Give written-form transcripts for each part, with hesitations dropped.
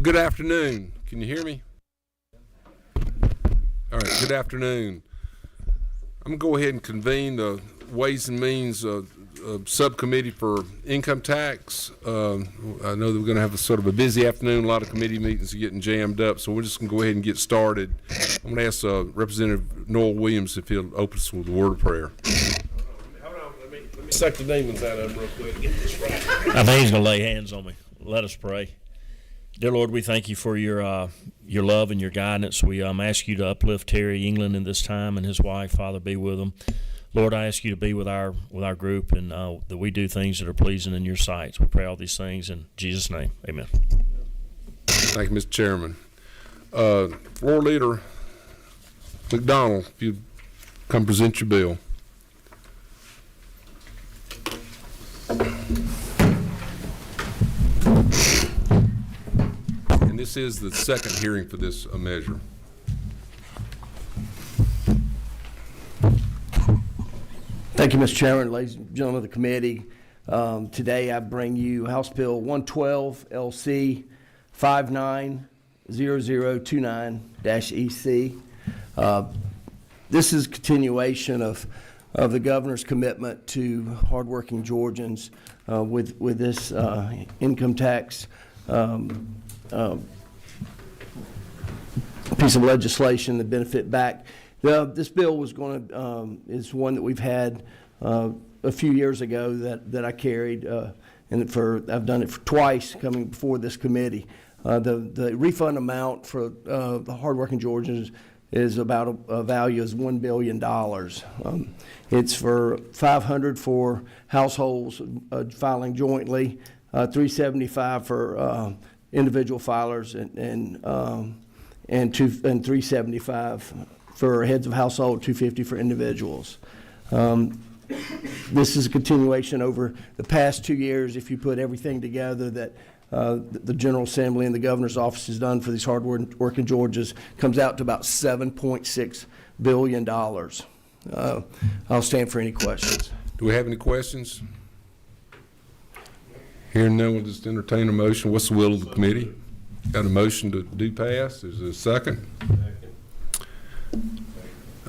Good afternoon. Can you hear me? All right, good afternoon. I'm going to go ahead and convene the Ways and Means Subcommittee for Income Tax. I know that we're going to have a sort of a busy afternoon. A lot of committee meetings are getting jammed up, so we're just going to go ahead and get started. I'm going to ask Representative Noel Williams if he'll open us with a word of prayer. Hold on. Let me suck the demons out of him real quick and get this right. I think he's going to lay hands on me. Let us pray. Dear Lord, we thank you for your love and your guidance. We ask you to uplift Terry England in this time and his wife. Father, be with them. Lord, I ask you to be with our group and that we do things that are pleasing in your sight. So we pray all these things in Jesus' name. Amen. Thank you, Mr. Chairman. Floor Leader McDonald, if you come present your bill. And this is the second hearing for this measure. Thank you, Mr. Chairman, ladies and gentlemen of the committee. Today I bring you House Bill 112 LC 590029-EC. This is a continuation of the governor's commitment to hardworking Georgians with this income tax piece of legislation, the benefit back. This bill was going to is one that we've had a few years ago that I carried, and I've done it for twice coming before this committee. The refund amount for the hardworking Georgians is about a value is $1 billion. It's for $500 for households filing jointly, $375 for individual filers, and $375 for heads of household, $250 for individuals. This is a continuation over the past 2 years. If you put everything together that the General Assembly and the Governor's Office has done for these hard-working Georgians, comes out to about $7.6 billion. I'll stand for any questions. Do we have any questions? Hearing none, we'll just entertain a motion. What's the will of the committee? Got a motion to do pass? Is there a second? All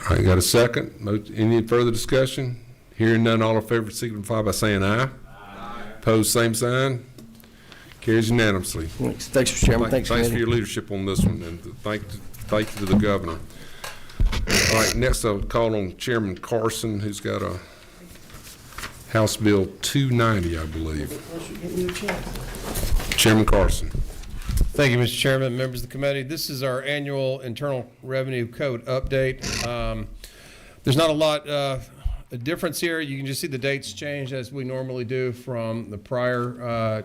right, got a second. Any further discussion? Hearing none, all in favor signify by saying aye. Aye. Opposed, same sign. Carries unanimously. Thanks, Mr. Chairman. Thanks for your leadership on this one, and thank you to the governor. All right, next I'll call on Chairman Carson, who's got a House Bill 290, I believe. Chairman Carson. Thank you, Mr. Chairman, members of the committee. This is our annual Internal Revenue Code update. There's not a lot of difference here. You can just see the dates change as we normally do from the prior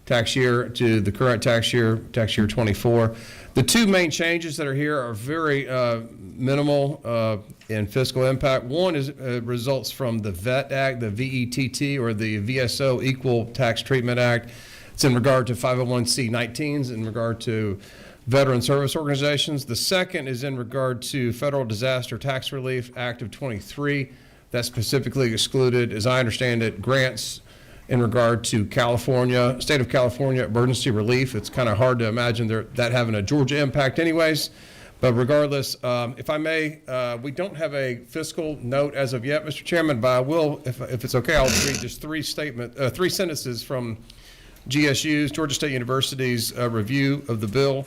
tax year to the current tax year 24. The two main changes that are here are very minimal in fiscal impact. One is results from the VET Act, the VETT, or the VSO Equal Tax Treatment Act. It's in regard to 501c19s, in regard to veteran service organizations. The second is in regard to Federal Disaster Tax Relief Act of 23. That specifically excluded, as I understand it, grants in regard to California, state of California emergency relief. It's kind of hard to imagine that having a Georgia impact anyways. But regardless, if I may, we don't have a fiscal note as of yet, Mr. Chairman, but I will, if it's okay, I'll read just three sentences from GSU's, Georgia State University's review of the bill.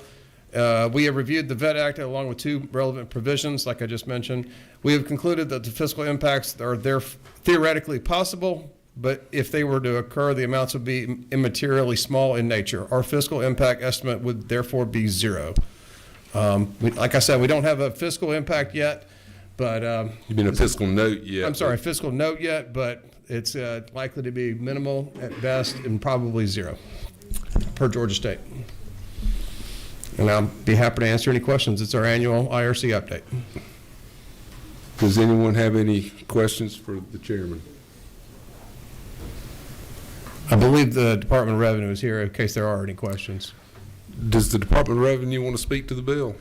We have reviewed the VET Act along with two relevant provisions, like I just mentioned. We have concluded that the fiscal impacts are there theoretically possible, but if they were to occur, the amounts would be immaterially small in nature. Our fiscal impact estimate would therefore be zero. Like I said, we don't have a fiscal impact yet, but you mean a fiscal note yet? I'm sorry, fiscal note yet, but it's likely to be minimal at best and probably zero per Georgia State. And I'll be happy to answer any questions. It's our annual IRC update. Does anyone have any questions for the chairman? I believe the Department of Revenue is here in case there are any questions. Does the Department of Revenue want to speak to the bill?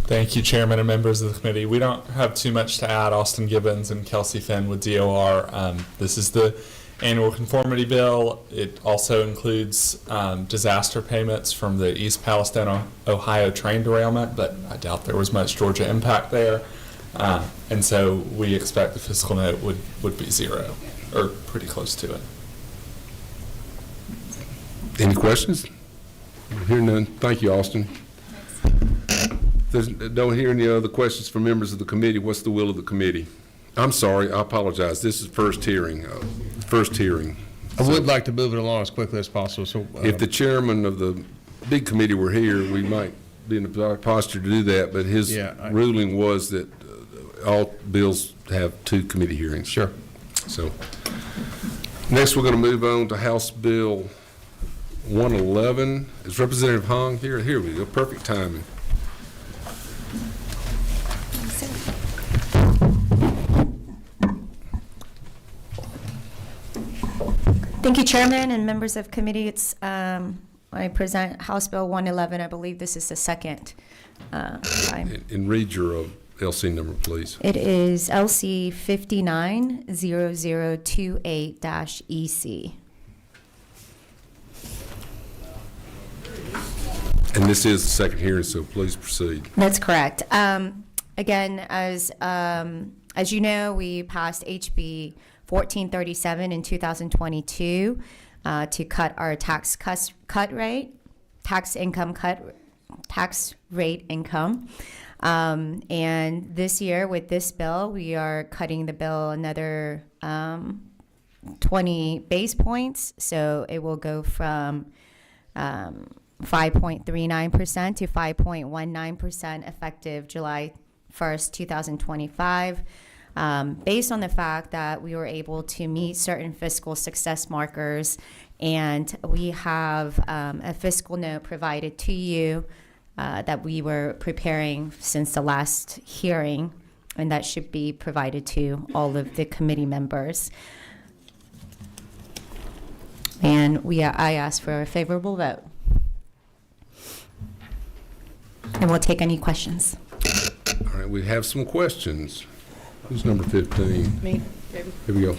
Thank you, Chairman and members of the committee. We don't have too much to add. Austin Gibbons and Kelsey Finn with DOR. This is the annual conformity bill. It also includes disaster payments from the East Palestine, Ohio train derailment, but I doubt there was much Georgia impact there. And so we expect the fiscal note would be zero, or pretty close to it. Any questions? Hearing none. Thank you, Austin. Don't hear any other questions from members of the committee. What's the will of the committee? I'm sorry, I apologize. This is first hearing. I would like to move it along as quickly as possible. So, If the chairman of the big committee were here, we might be in a posture to do that, but his ruling was that all bills have 2 committee hearings. Sure. So, next we're going to move on to House Bill 111. Is Representative Hong here? Here we go. Perfect timing. Thank you, Chairman and members of committee. It's I present House Bill 111. I believe this is the second time. And read your LC number, please. It is LC 590028-EC. And this is the second hearing, so please proceed. That's correct. Again, as you know, we passed HB 1437 in 2022 to cut our tax rate income. And this year with this bill, we are cutting the bill another 20 base points. So it will go from 5.39% to 5.19% effective July 1st, 2025. Based on the fact that we were able to meet certain fiscal success markers, and we have a fiscal note provided to you that we were preparing since the last hearing, and that should be provided to all of the committee members. And I ask for a favorable vote. And we'll take any questions. All right, we have some questions. Who's number 15? Me. Here we go.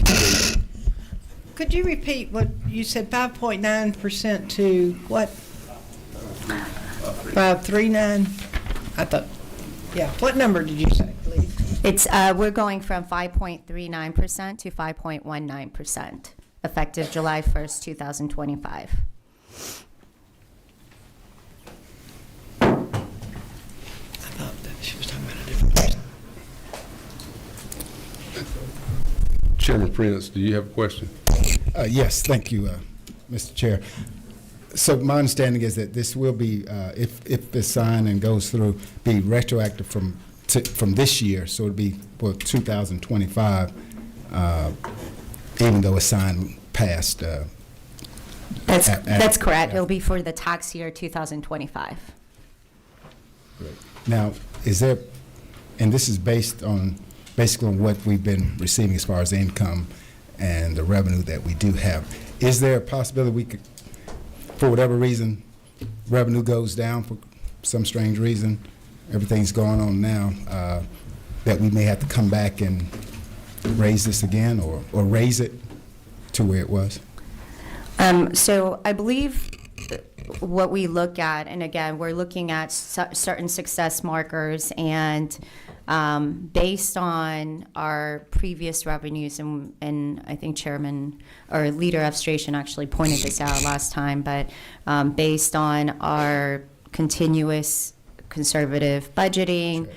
Could you repeat what you said, 5.9% to what? 539? I thought, yeah. What number did you say, please? It's, we're going from 5.39% to 5.19%, effective July 1st, 2025. I thought that she was talking about a different person. Chairman Prince, do you have a question? Yes, thank you, Mr. Chair. So my understanding is that this will be, if it's signed and goes through, be retroactive from this year, so it'll be for 2025, even though it's signed past. That's correct. It'll be for the tax year 2025. Now, is there, and this is based on, basically on what we've been receiving as far as income and the revenue that we do have, is there a possibility we could, for whatever reason, revenue goes down for some strange reason, everything's going on now, that we may have to come back and raise this again or raise it to where it was? So I believe what we look at, and again, we're looking at certain success markers, and based on our previous revenues, and I think Chairman or Leader Abstration actually pointed this out last time, but based on our continuous conservative budgeting,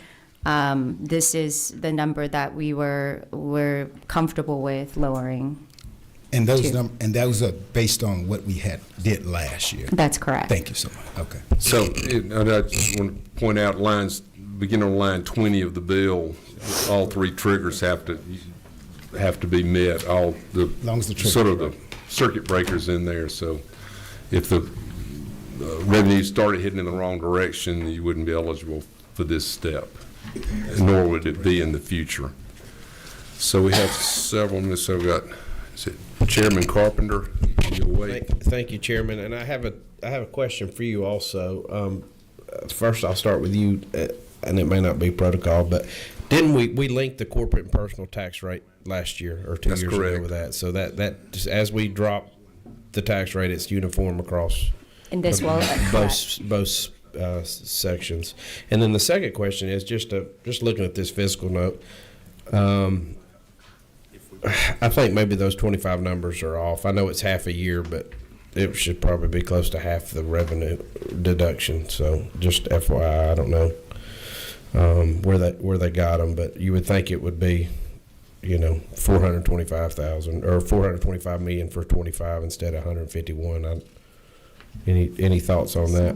this is the number that we're comfortable with lowering. And those are based on what we did last year. That's correct. Thank you so much. Okay. So, I just want to point out beginning on line 20 of the bill, all 3 triggers have to be met. All the long as the trigger, sort of the circuit breakers in there. So, if the revenue started heading in the wrong direction, you wouldn't be eligible for this step, nor would it be in the future. So we have several minutes. So we've got Chairman Carpenter. Thank you, Chairman. And I have a question for you also. First, I'll start with you. and it may not be protocol, but didn't we linked the corporate and personal tax rate last year or 2 That's years correct. ago with that? So that just, as we drop the tax rate, it's uniform across In this will, both sections. And then the second question is just looking at this fiscal note. I think maybe those 25 numbers are off. I know it's half a year, but it should probably be close to half the revenue deduction. So just FYI, I don't know where they got them, but you would think it would be, 425,000 or 425 million for 25 instead of 151. Any thoughts on that?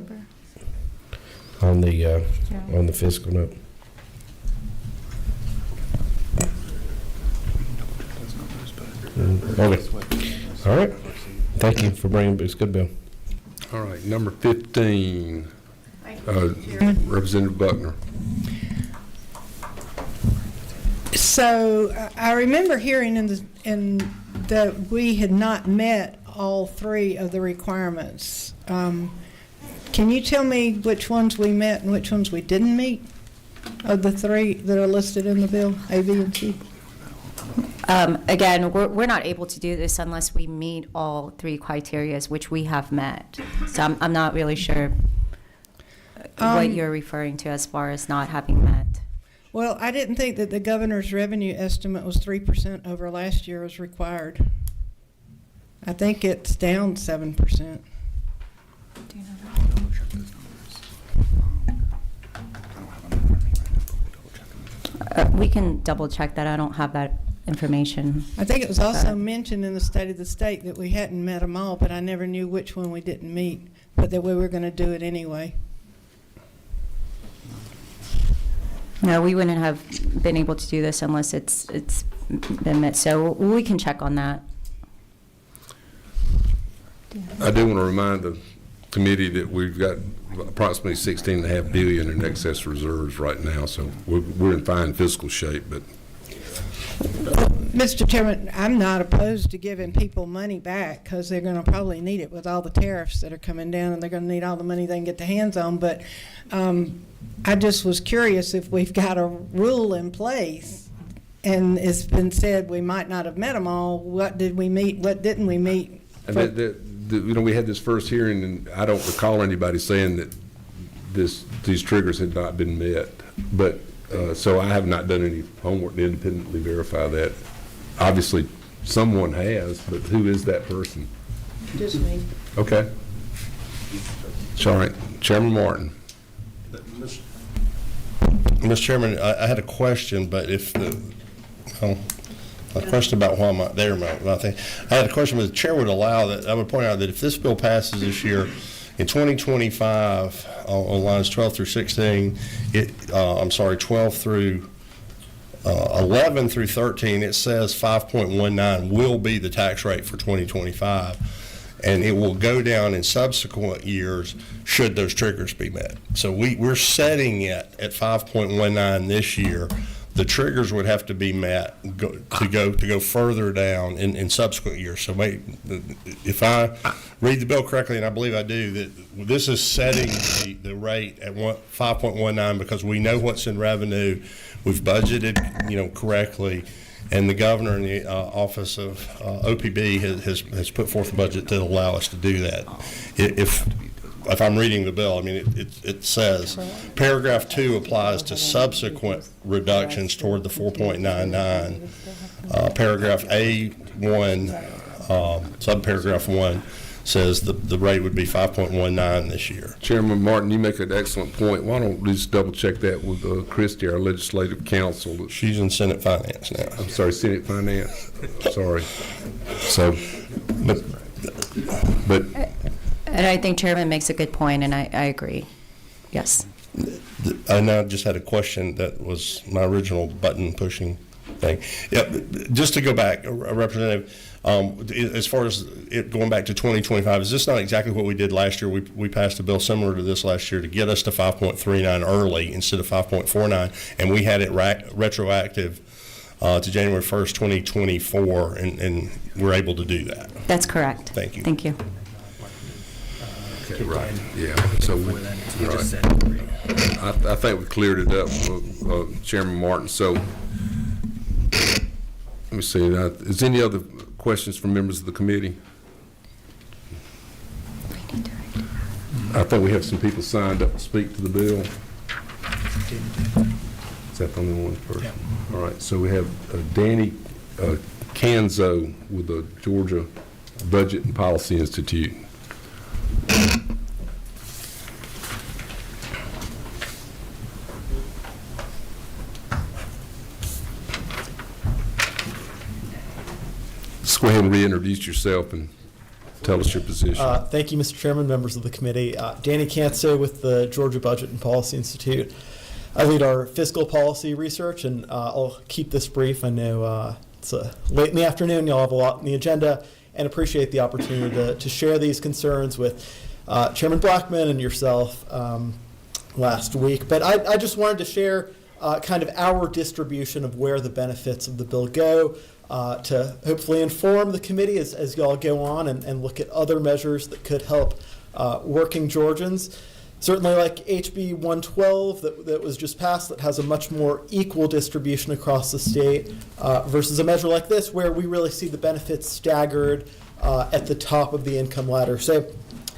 On the fiscal note? Okay. All right. Thank you for bringing this good bill. All right, number 15, Representative Buckner. So I remember hearing that we had not met all three of the requirements. Can you tell me which ones we met and which ones we didn't meet of the three that are listed in the bill, A, B, and C? Again, we're not able to do this unless we meet all three criterias, which we have met. So I'm not really sure what you're referring to as far as not having met. Well, I didn't think that the governor's revenue estimate was 3% over last year as required. I think it's down 7%. We can double check that. I don't have that information. I think it was also mentioned in the State of the State that we hadn't met them all, but I never knew which one we didn't meet, but that we were going to do it anyway. No, we wouldn't have been able to do this unless it's been met. So we can check on that. I do want to remind the committee that we've got approximately $16.5 billion in excess reserves right now, so we're in fine fiscal shape. But Mr. Chairman, I'm not opposed to giving people money back because they're going to probably need it with all the tariffs that are coming down, and they're going to need all the money they can get their hands on. But I just was curious if we've got a rule in place, and it's been said we might not have met them all. What did we meet? What didn't we meet? And we had this first hearing, and I don't recall anybody saying that these triggers had not been met. But so I have not done any homework to independently verify that. Obviously, someone has, but who is that person? Just me. Okay. It's all right. Chairman Martin. Mr. Chairman, I had a question, but a question about why I'm not there. I had a question, but the chair would allow that. I would point out that if this bill passes this year, in 2025, on lines 12 through 16, 12 through 11 through 13, it says 5.19 will be the tax rate for 2025. And it will go down in subsequent years should those triggers be met. So we're setting it at 5.19 this year. The triggers would have to be met to go further down in subsequent years. So if I read the bill correctly, and I believe I do, that this is setting the rate at 5.19 because we know what's in revenue. We've budgeted, correctly. And the governor in the office of OPB has put forth a budget to allow us to do that. If I'm reading the bill, I mean, it says paragraph 2 applies to subsequent reductions toward the 4.99. Paragraph A1, subparagraph 1 says the rate would be 5.19 this year. Chairman Martin, you make an excellent point. Why don't we just double check that with Christie, our legislative counsel? She's in Senate Finance now. I'm sorry, Senate Finance. Sorry. So, but. And I think Chairman makes a good point, and I agree. Yes. I now just had a question that was my original button pushing thing. Yeah, just to go back, Representative, as far as it going back to 2025, is this not exactly what we did last year? We passed a bill similar to this last year to get us to 5.39 early instead of 5.49, and we had it retroactive to January 1st, 2024, and we're able to do that. That's correct. Thank you. Thank you. Okay, right. Yeah. So, right. I think we cleared it up, Chairman Martin. So let me see. Is any other questions from members of the committee? I think we have some people signed up to speak to the bill. Is that the only one person? Yeah. All right. So we have Danny Canzo with the Georgia Budget and Policy Institute. Let's go ahead and reintroduce yourself and tell us your position. Thank you, Mr. Chairman, members of the committee. Danny Canso with the Georgia Budget and Policy Institute. I lead our fiscal policy research, and I'll keep this brief. I know it's late in the afternoon. Y'all have a lot on the agenda, and appreciate the opportunity to share these concerns with Chairman Blackman and yourself last week. But I just wanted to share kind of our distribution of where the benefits of the bill go, to hopefully inform the committee as y'all go on and look at other measures that could help working Georgians. Certainly like HB 112 that was just passed, that has a much more equal distribution across the state versus a measure like this where we really see the benefits staggered at the top of the income ladder. So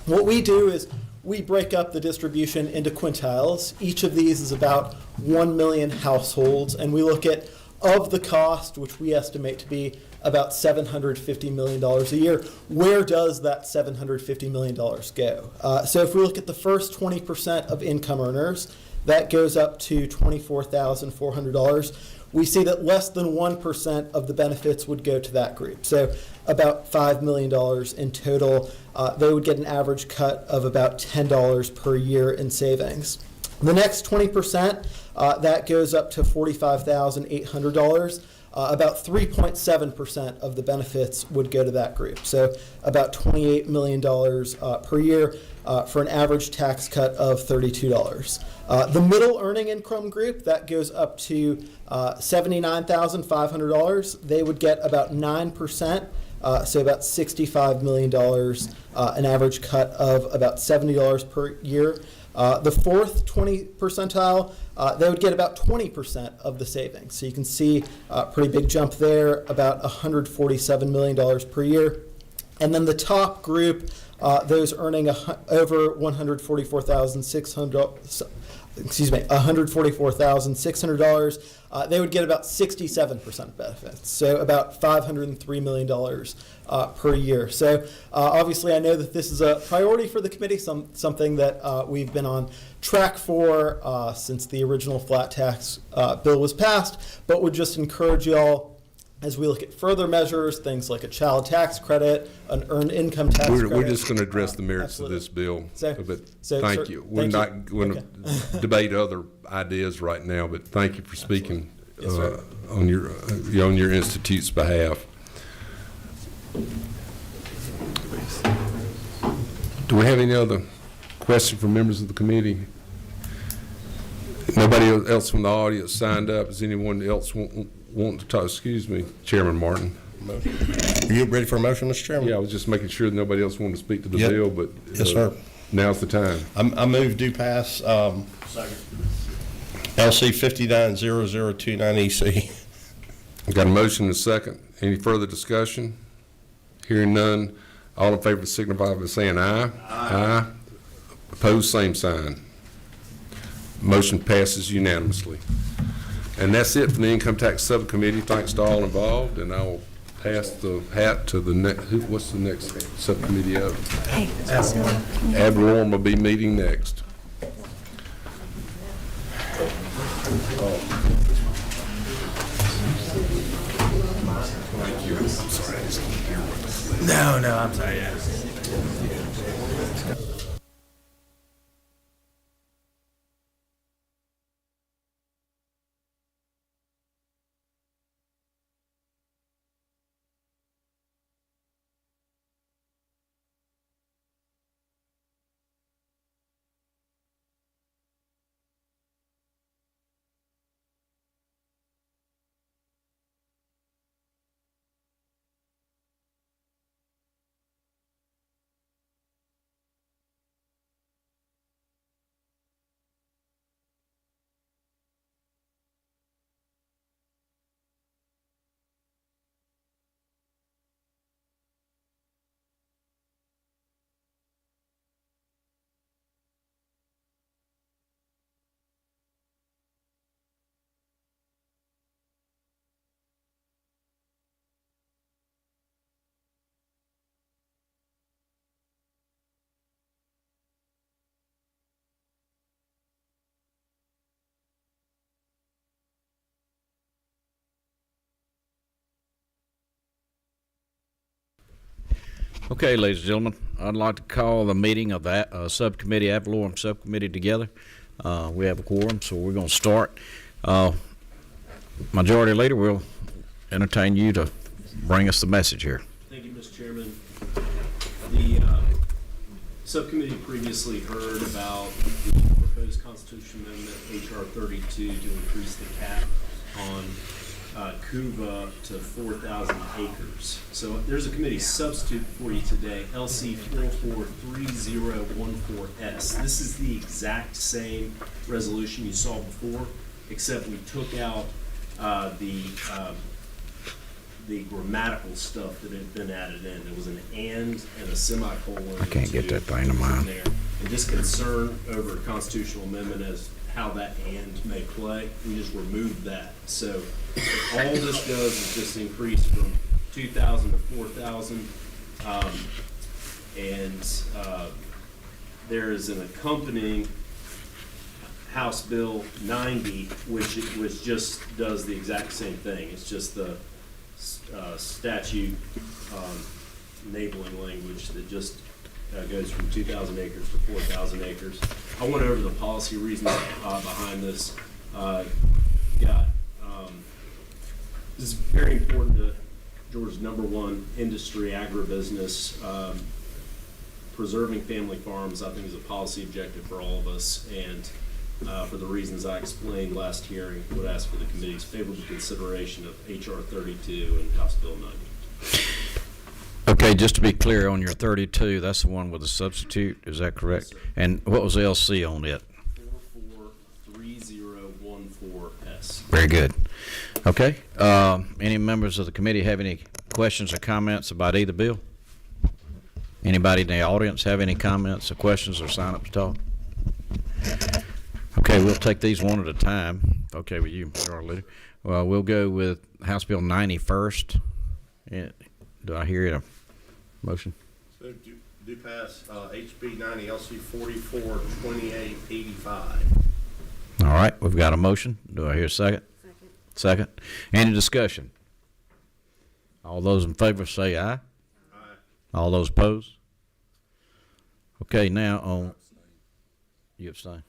what we do is we break up the distribution into quintiles. Each of these is about 1 million households, and we look at of the cost, which we estimate to be about $750 million a year, where does that $750 million go? So if we look at the first 20% of income earners, that goes up to $24,400. We see that less than 1% of the benefits would go to that group. So about $5 million in total. They would get an average cut of about $10 per year in savings. The next 20%, that goes up to $45,800. About 3.7% of the benefits would go to that group. So about $28 million per year for an average tax cut of $32. The middle earning income group, that goes up to $79,500. They would get about 9%. So about $65 million, an average cut of about $70 per year. The fourth 20 percentile, they would get about 20% of the savings. So you can see a pretty big jump there, about $147 million per year. And then the top group, those earning over $144,600, they would get about 67% of benefits, so about $503 million per year. So obviously I know that this is a priority for the committee, something that we've been on track for since the original flat tax bill was passed, but would just encourage you all, as we look at further measures, things like a child tax credit, an earned income tax credit. We're just going to address the merits of this bill. But thank you. We're not going to debate other ideas right now, but thank you for speaking on your institute's behalf. Do we have any other questions from members of the committee? Nobody else from the audience signed up. Does anyone else want to talk? Excuse me, Chairman Martin. Are you ready for a motion, Mr. Chairman? Yeah, I was just making sure that nobody else wanted to speak to the bill, but yes, sir. Now's the time. I move do pass LC 590029EC. Got a motion and a second. Any further discussion? Hearing none. All in favor signify by saying aye. Aye. Opposed, same sign. Motion passes unanimously. And that's it from the Income Tax Subcommittee. Thanks to all involved, and I will pass the hat to the next. What's the next subcommittee up? Valorem will be meeting next. No, I'm sorry. Yeah. Okay, ladies and gentlemen, I'd like to call the meeting of that subcommittee, Valorem Subcommittee together. We have a quorum, so we're going to start. Majority Leader, we'll entertain you to bring us the message here. Thank you, Mr. Chairman. The subcommittee previously heard about the proposed constitutional amendment, H.R. 32, to increase the cap on CUVA to 4,000 acres. So there's a committee substitute for you today, LC 443014S. This is the exact same resolution you saw before, except we took out the grammatical stuff that had been added in. There was an and a semicolon. I can't get that thing to mine. There. And just concern over constitutional amendment as how that and may play. We just removed that. So all this does is just increase from 2,000 to 4,000. There is an accompanying House Bill 90, which just does the exact same thing. It's just the statute enabling language that just goes from 2,000 acres to 4,000 acres. I went over the policy reasons behind this. This is very important to Georgia's #1 industry, agribusiness. Preserving family farms, I think, is a policy objective for all of us, and for the reasons I explained last hearing, would ask for the committee's favorable consideration of H.R. 32 and House Bill 90. Okay, just to be clear, on your 32, that's the one with the substitute, is that correct? Yes, And what was the LC on it? 443014S. Very good. Okay, any members of the committee have any questions or comments about either bill? Anybody in the audience have any comments or questions or sign up to talk? Okay, we'll take these one at a time. Okay with you, Majority Leader. Well, we'll go with House Bill 90 first. Do I hear a motion? So do pass HB 90 LC 442885. All right, we've got a motion. Do I hear a second? Second. Any discussion? All those in favor say aye. Aye. All those opposed? Okay, now on, you abstain?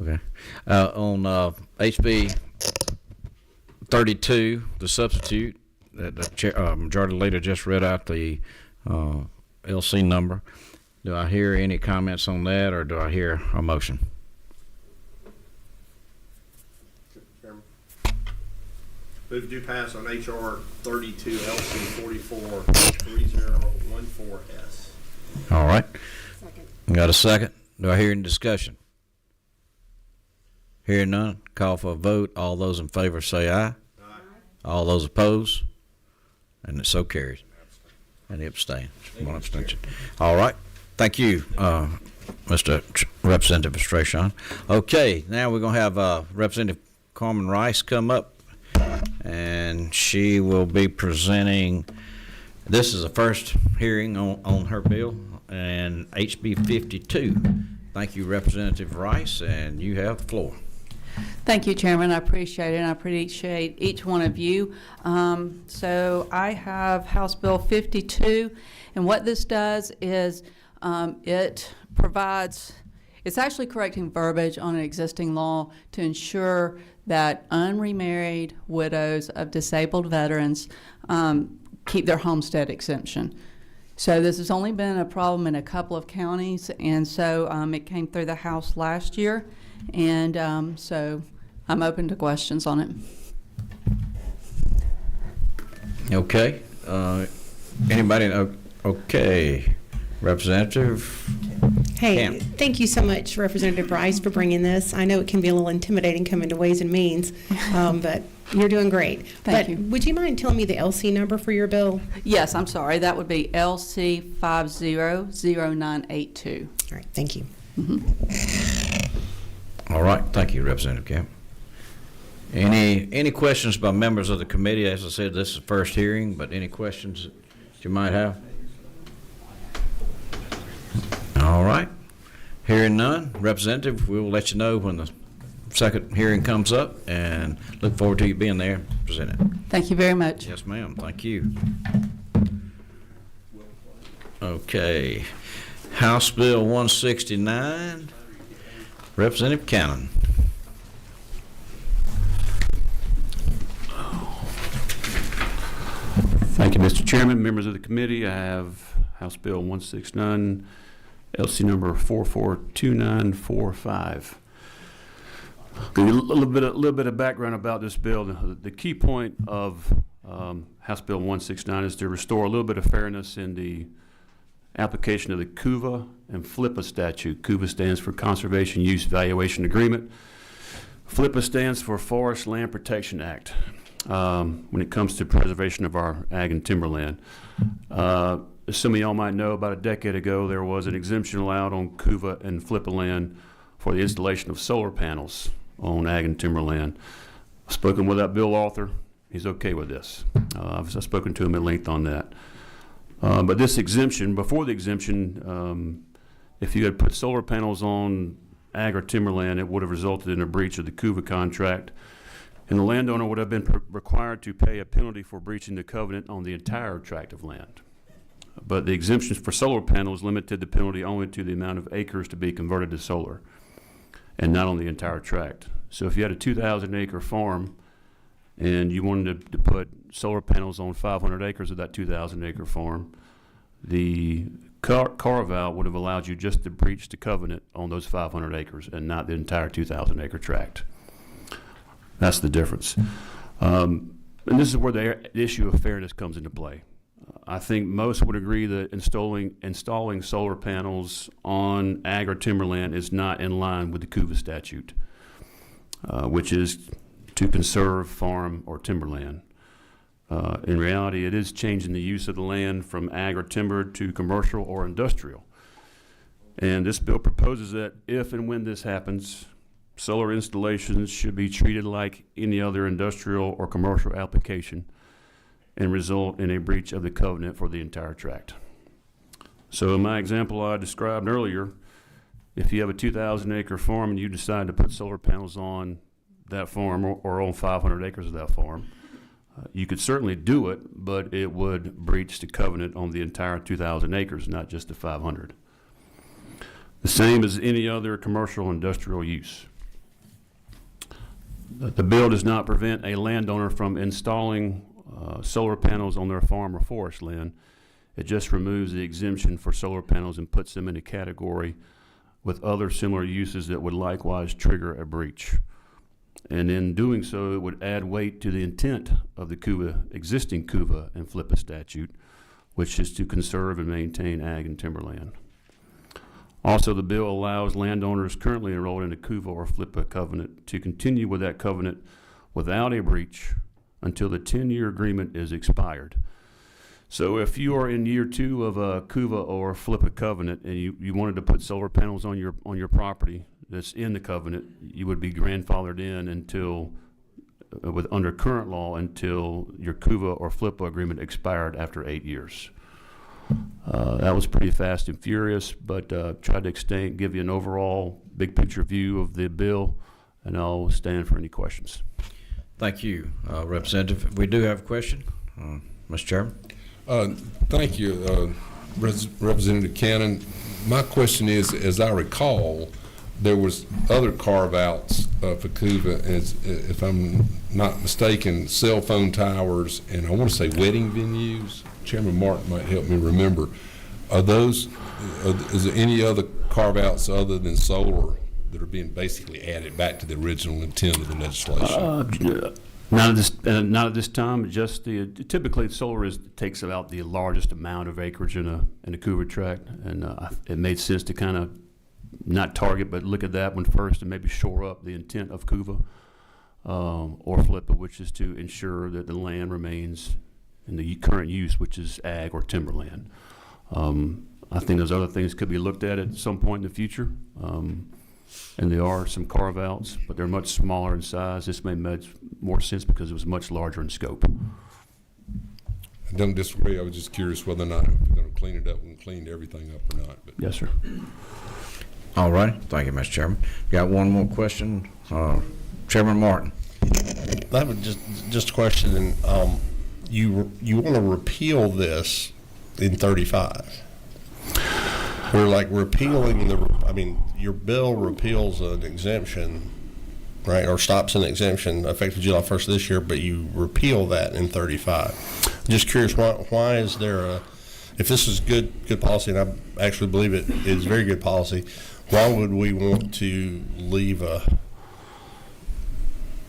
Okay. On HB 32, the substitute, that the Majority Leader just read out the LC number. Do I hear any comments on that, or do I hear a motion? Chairman. Move do pass on HR 32 LC 443014S. All right. Second. Got a second? Do I hear any discussion? Hearing none, call for a vote. All those in favor say aye. Aye. All those opposed? And it so carries. And he abstains. One abstention. All right. Thank you, Mr. Representative Strachan. Okay, now we're going to have Representative Carmen Rice come up, and she will be presenting. This is the first hearing on her bill, and HB 52. Thank you, Representative Rice, and you have the floor. Thank you, Chairman. I appreciate it, and I appreciate each one of you. So I have House Bill 52, and what this does is it provides, it's actually correcting verbiage on an existing law to ensure that unremarried widows of disabled veterans keep their homestead exemption. So this has only been a problem in a couple of counties, and so it came through the House last year, and so I'm open to questions on it. Okay. Anybody? Okay. Representative? Hey, Cam. thank you so much, Representative Rice, for bringing this. I know it can be a little intimidating coming to Ways and Means, but you're doing great. Thank you. Would you mind telling me the LC number for your bill? Yes, I'm sorry. That would be LC 500982. All right, thank you. All right. Thank you, Representative Camp. Any questions by members of the committee? As I said, this is the first hearing, but any questions that you might have? All right. Hearing none, Representative, we will let you know when the second hearing comes up, and look forward to you being there presenting. Thank you very much. Yes, ma'am. Thank you. Okay. House Bill 169, Representative Cannon. Thank you, Mr. Chairman, members of the committee. I have House Bill 169, LC number 442945. A little bit of background about this bill. The key point of House Bill 169 is to restore a little bit of fairness in the application of the CUVA and FLIPA statute. CUVA stands for Conservation Use Valuation Agreement. FLIPA stands for Forest Land Protection Act. When it comes to preservation of our ag and timberland. As some of y'all might know, about a decade ago, there was an exemption allowed on CUVA and FLIPA land for the installation of solar panels on ag and timberland. I've spoken with that bill author. He's okay with this. I've spoken to him at length on that. But this exemption, before the exemption, if you had put solar panels on ag or timberland, it would have resulted in a breach of the CUVA contract, and the landowner would have been required to pay a penalty for breaching the covenant on the entire tract of land. But the exemptions for solar panels limited the penalty only to the amount of acres to be converted to solar, and not on the entire tract. So if you had a 2,000-acre farm and you wanted to put solar panels on 500 acres of that 2,000-acre farm, the carve-out would have allowed you just to breach the covenant on those 500 acres and not the entire 2,000-acre tract. That's the difference. And this is where the issue of fairness comes into play. I think most would agree that installing solar panels on ag or timberland is not in line with the CUVA statute, which is to conserve farm or timberland. In reality, it is changing the use of the land from ag or timber to commercial or industrial. And this bill proposes that if and when this happens, solar installations should be treated like any other industrial or commercial application and result in a breach of the covenant for the entire tract. So in my example I described earlier, if you have a 2,000-acre farm and you decide to put solar panels on that farm or on 500 acres of that farm, you could certainly do it, but it would breach the covenant on the entire 2,000 acres, not just the 500. The same as any other commercial industrial use. The bill does not prevent a landowner from installing solar panels on their farm or forest land. It just removes the exemption for solar panels and puts them in a category with other similar uses that would likewise trigger a breach. And in doing so, it would add weight to the intent of the existing CUVA and FLIPA statute, which is to conserve and maintain ag and timberland. Also, the bill allows landowners currently enrolled in a CUVA or FLIPA covenant to continue with that covenant without a breach until the 10-year agreement is expired. So if you are in year 2 of a CUVA or FLIPA covenant and you wanted to put solar panels on your property that's in the covenant, you would be grandfathered in until, under current law, until your CUVA or FLIPA agreement expired after 8 years. That was pretty fast and furious, but tried to give you an overall big picture view of the bill, and I'll stand for any questions. Thank you, Representative. We do have a question, Mr. Chairman. Thank you, Representative Cannon. My question is, as I recall, there was other carve-outs for CUVA, if I'm not mistaken, cell phone towers, and I want to say wedding venues. Chairman Martin might help me remember. Is there any other carve-outs other than solar that are being basically added back to the original intent of the legislation? Not at this time. Just typically solar takes about the largest amount of acreage in a CUVA tract, and it made sense to kind of not target, but look at that one first and maybe shore up the intent of CUVA or FLIPA, which is to ensure that the land remains in the current use, which is ag or timberland. I think those other things could be looked at some point in the future, and there are some carve-outs, but they're much smaller in size. This made much more sense because it was much larger in scope. I don't disagree. I was just curious whether or not we're going to clean it up and clean everything up or not. But. Yes, sir. All right. Thank you, Mr. Chairman. Got one more question. Chairman Martin. I have just a question. You want to repeal this in 35, We're like repealing your bill repeals an exemption, right, or stops an exemption effective July 1st of this year, but you repeal that in 35. Just curious, why is there if this is good policy, and I actually believe it is very good policy, why would we want to leave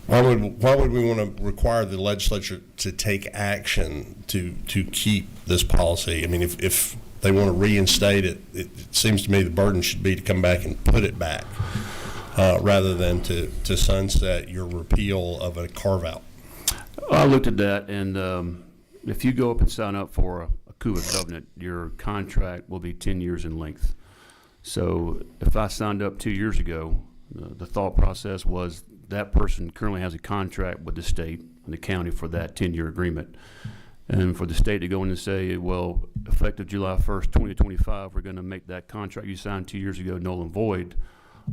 why would we want to require the legislature to take action to keep this policy? I mean, if they want to reinstate it, it seems to me the burden should be to come back and put it back rather than to sunset your repeal of a carve-out. I looked at that, and if you go up and sign up for a CUA covenant, your contract will be 10 years in length. So if I signed up 2 years ago, the thought process was that person currently has a contract with the state and the county for that 10-year agreement. And for the state to go in and say, well, effective July 1st, 2025, we're going to make that contract you signed 2 years ago null and void.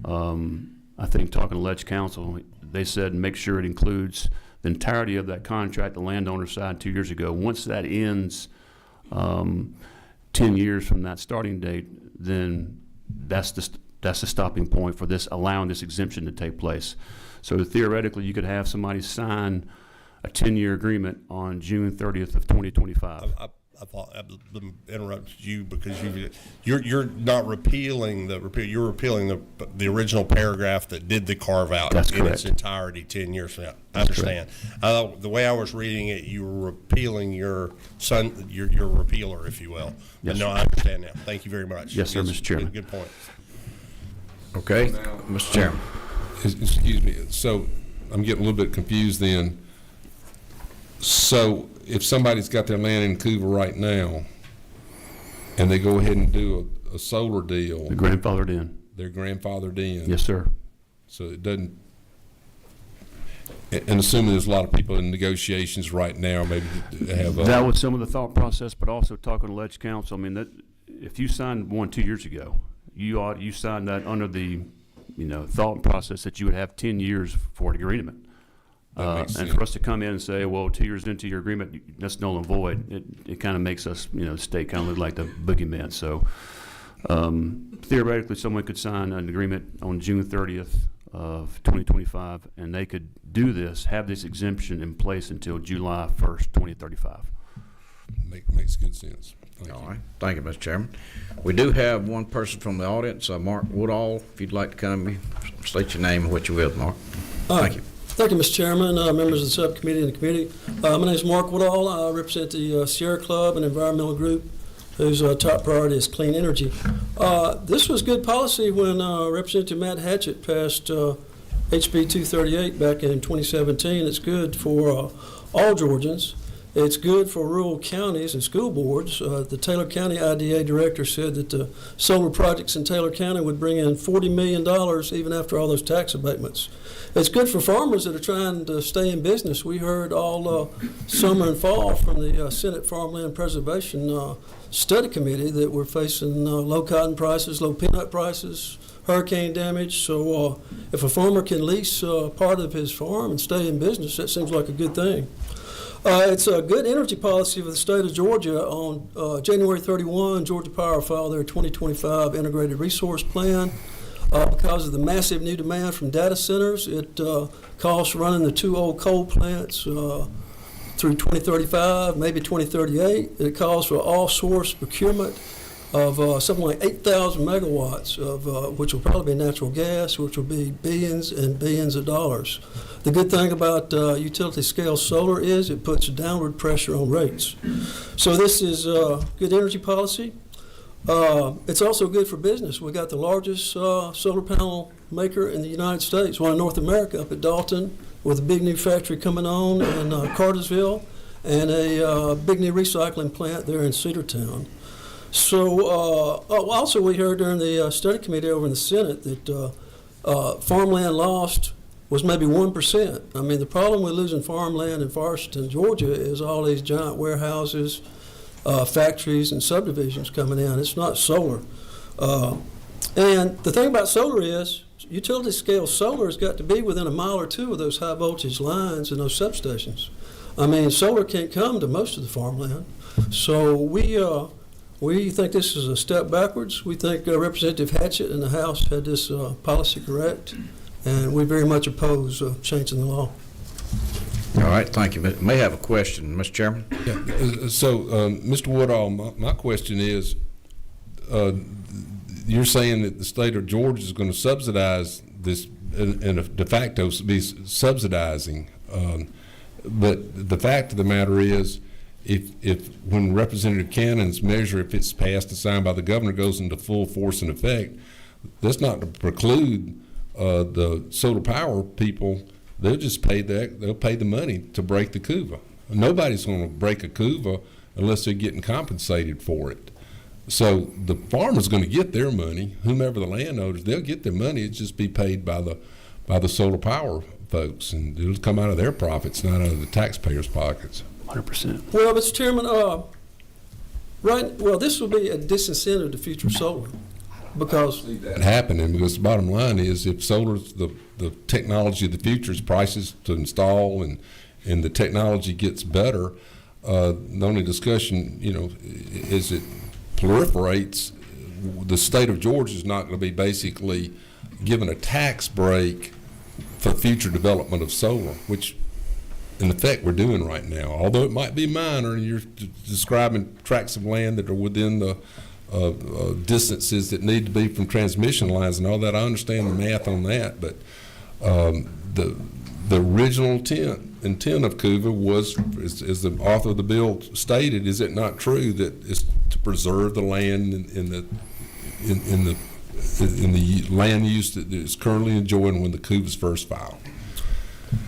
I think talking to Ledge Council, they said make sure it includes the entirety of that contract the landowner signed 2 years ago. Once that ends 10 years from that starting date, then that's the stopping point for this, allowing this exemption to take place. So theoretically, you could have somebody sign a 10-year agreement on June 30th of 2025. I thought I interrupted you because you're not repealing you're repealing the original paragraph that did the carve out in its entirety 10 years from now. I understand. The way I was reading it, you were repealing your repealer, if you will. Yes, no, I understand now. Thank you very much. Yes, sir, Mr. Chairman. Good point. Okay, Mr. Chairman. Excuse me. So I'm getting a little bit confused then. So if somebody's got their land in Couva right now and they go ahead and do a solar deal. They're grandfathered in. They're grandfathered in. Yes, sir. So it doesn't, and assuming there's a lot of people in negotiations right now, maybe have. That was some of the thought process, but also talking to Ledge Council, I mean, that if you signed one 2 years ago, you signed that under the, thought process that you would have 10 years for an agreement. And for us to come in and say, well, 2 years into your agreement, that's null and void, it kind of makes us, the state kind of look like the boogeyman. So theoretically, someone could sign an agreement on June 30th of 2025, and they could do this, have this exemption in place until July 1st, 2035. Makes good sense. All right. Thank you, Mr. Chairman. We do have one person from the audience, Mark Woodall. If you'd like to come, state your name and what you will, Mark. Thank you. Thank you, Mr. Chairman, members of the subcommittee and the committee. My name is Mark Woodall. I represent the Sierra Club, an environmental group whose top priority is clean energy. This was good policy when Representative Matt Hatchett passed HB 238 back in 2017. It's good for all Georgians. It's good for rural counties and school boards. The Taylor County IDA director said that the solar projects in Taylor County would bring in $40 million even after all those tax abatements. It's good for farmers that are trying to stay in business. We heard all summer and fall from the Senate Farmland Preservation Study Committee that we're facing low cotton prices, low peanut prices, hurricane damage. So if a farmer can lease part of his farm and stay in business, that seems like a good thing. It's a good energy policy for the state of Georgia. On January 31, Georgia Power filed their 2025 Integrated Resource Plan. Because of the massive new demand from data centers, it calls for running the two old coal plants through 2035, maybe 2038. It calls for all-source procurement of something like 8,000 megawatts, of which will probably be natural gas, which will be billions and billions of dollars. The good thing about utility-scale solar is it puts downward pressure on rates. So this is good energy policy. It's also good for business. We got the largest solar panel maker in the United States, one in North America, up at Dalton, with a big new factory coming on in Cartersville, and a big new recycling plant there in Cedartown. So also we heard during the study committee over in the Senate that farmland lost was maybe 1%. I mean, the problem with losing farmland in Forreston, Georgia is all these giant warehouses, factories and subdivisions coming in. It's not solar. And the thing about solar is utility scale solar has got to be within a mile or two of those high voltage lines and those substations. I mean, solar can't come to most of the farmland. So we We think this is a step backwards. We think Representative Hatchett in the House had this policy correct, and we very much oppose changing the law. All right, thank you. May have a question, Mr. Chairman? Yeah. So, Mr. Woodall, my question is, you're saying that the state of Georgia is going to subsidize this, and de facto be subsidizing, but the fact of the matter is, if when Representative Cannon's measure, if it's passed and signed by the governor, goes into full force and effect, that's not to preclude the solar power people. They'll just pay they'll pay the money to break the CUVA. Nobody's going to break a CUVA unless they're getting compensated for it. So the farmer's going to get their money. Whomever the landowners, they'll get their money. It'll just be paid by the solar power folks, and it'll come out of their profits, not out of the taxpayers' pockets. 100%. Well, Mr. Chairman, this will be a disincentive to future solar because That happening, because the bottom line is, if solar's the technology of the future, is prices to install and the technology gets better, the only discussion, is it proliferates. The state of Georgia is not going to be basically given a tax break for future development of solar, which in effect we're doing right now. Although it might be minor, and you're describing tracts of land that are within the distances that need to be from transmission lines and all that. I understand the math on that, but the original intent of CUVA was, as the author of the bill stated, is it not true that it's to preserve the land in the land use that is currently enjoying when the CUVA's first filed?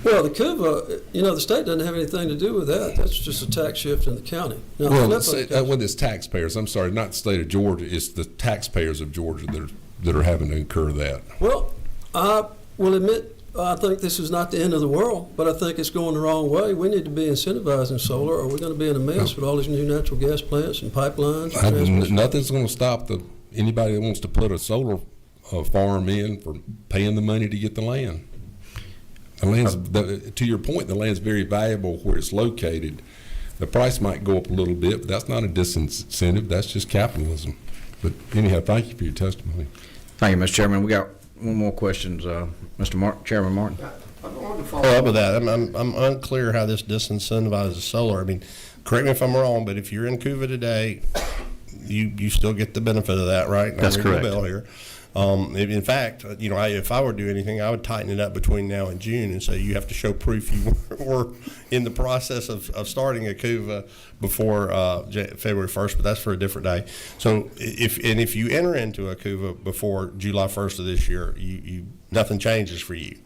Well, the CUVA, the state doesn't have anything to do with that. That's just a tax shift in the county. Now, Well, it's taxpayers. I'm sorry, not the state of Georgia. It's the taxpayers of Georgia that are having to incur that. Well, I will admit, I think this is not the end of the world, but I think it's going the wrong way. We need to be incentivizing solar, or we're going to be in a mess with all these new natural gas plants and pipelines. And Nothing's going to stop anybody that wants to put a solar farm in for paying the money to get the land. The land's, to your point, the land's very valuable where it's located. The price might go up a little bit, but that's not a disincentive. That's just capitalism. But anyhow, thank you for your testimony. Thank you, Mr. Chairman. We got one more question, Chairman Martin. I wanted to follow up with that. I'm unclear how this disincentivizes solar. I mean, correct me if I'm wrong, but if you're in CUVA today, you still get the benefit of that, right? That's correct. Bill here. In fact, if I were to do anything, I would tighten it up between now and June and say you have to show proof you were in the process of starting a CUVA before February 1st, but that's for a different day. So if you enter into a CUVA before July 1st of this year, nothing changes for you.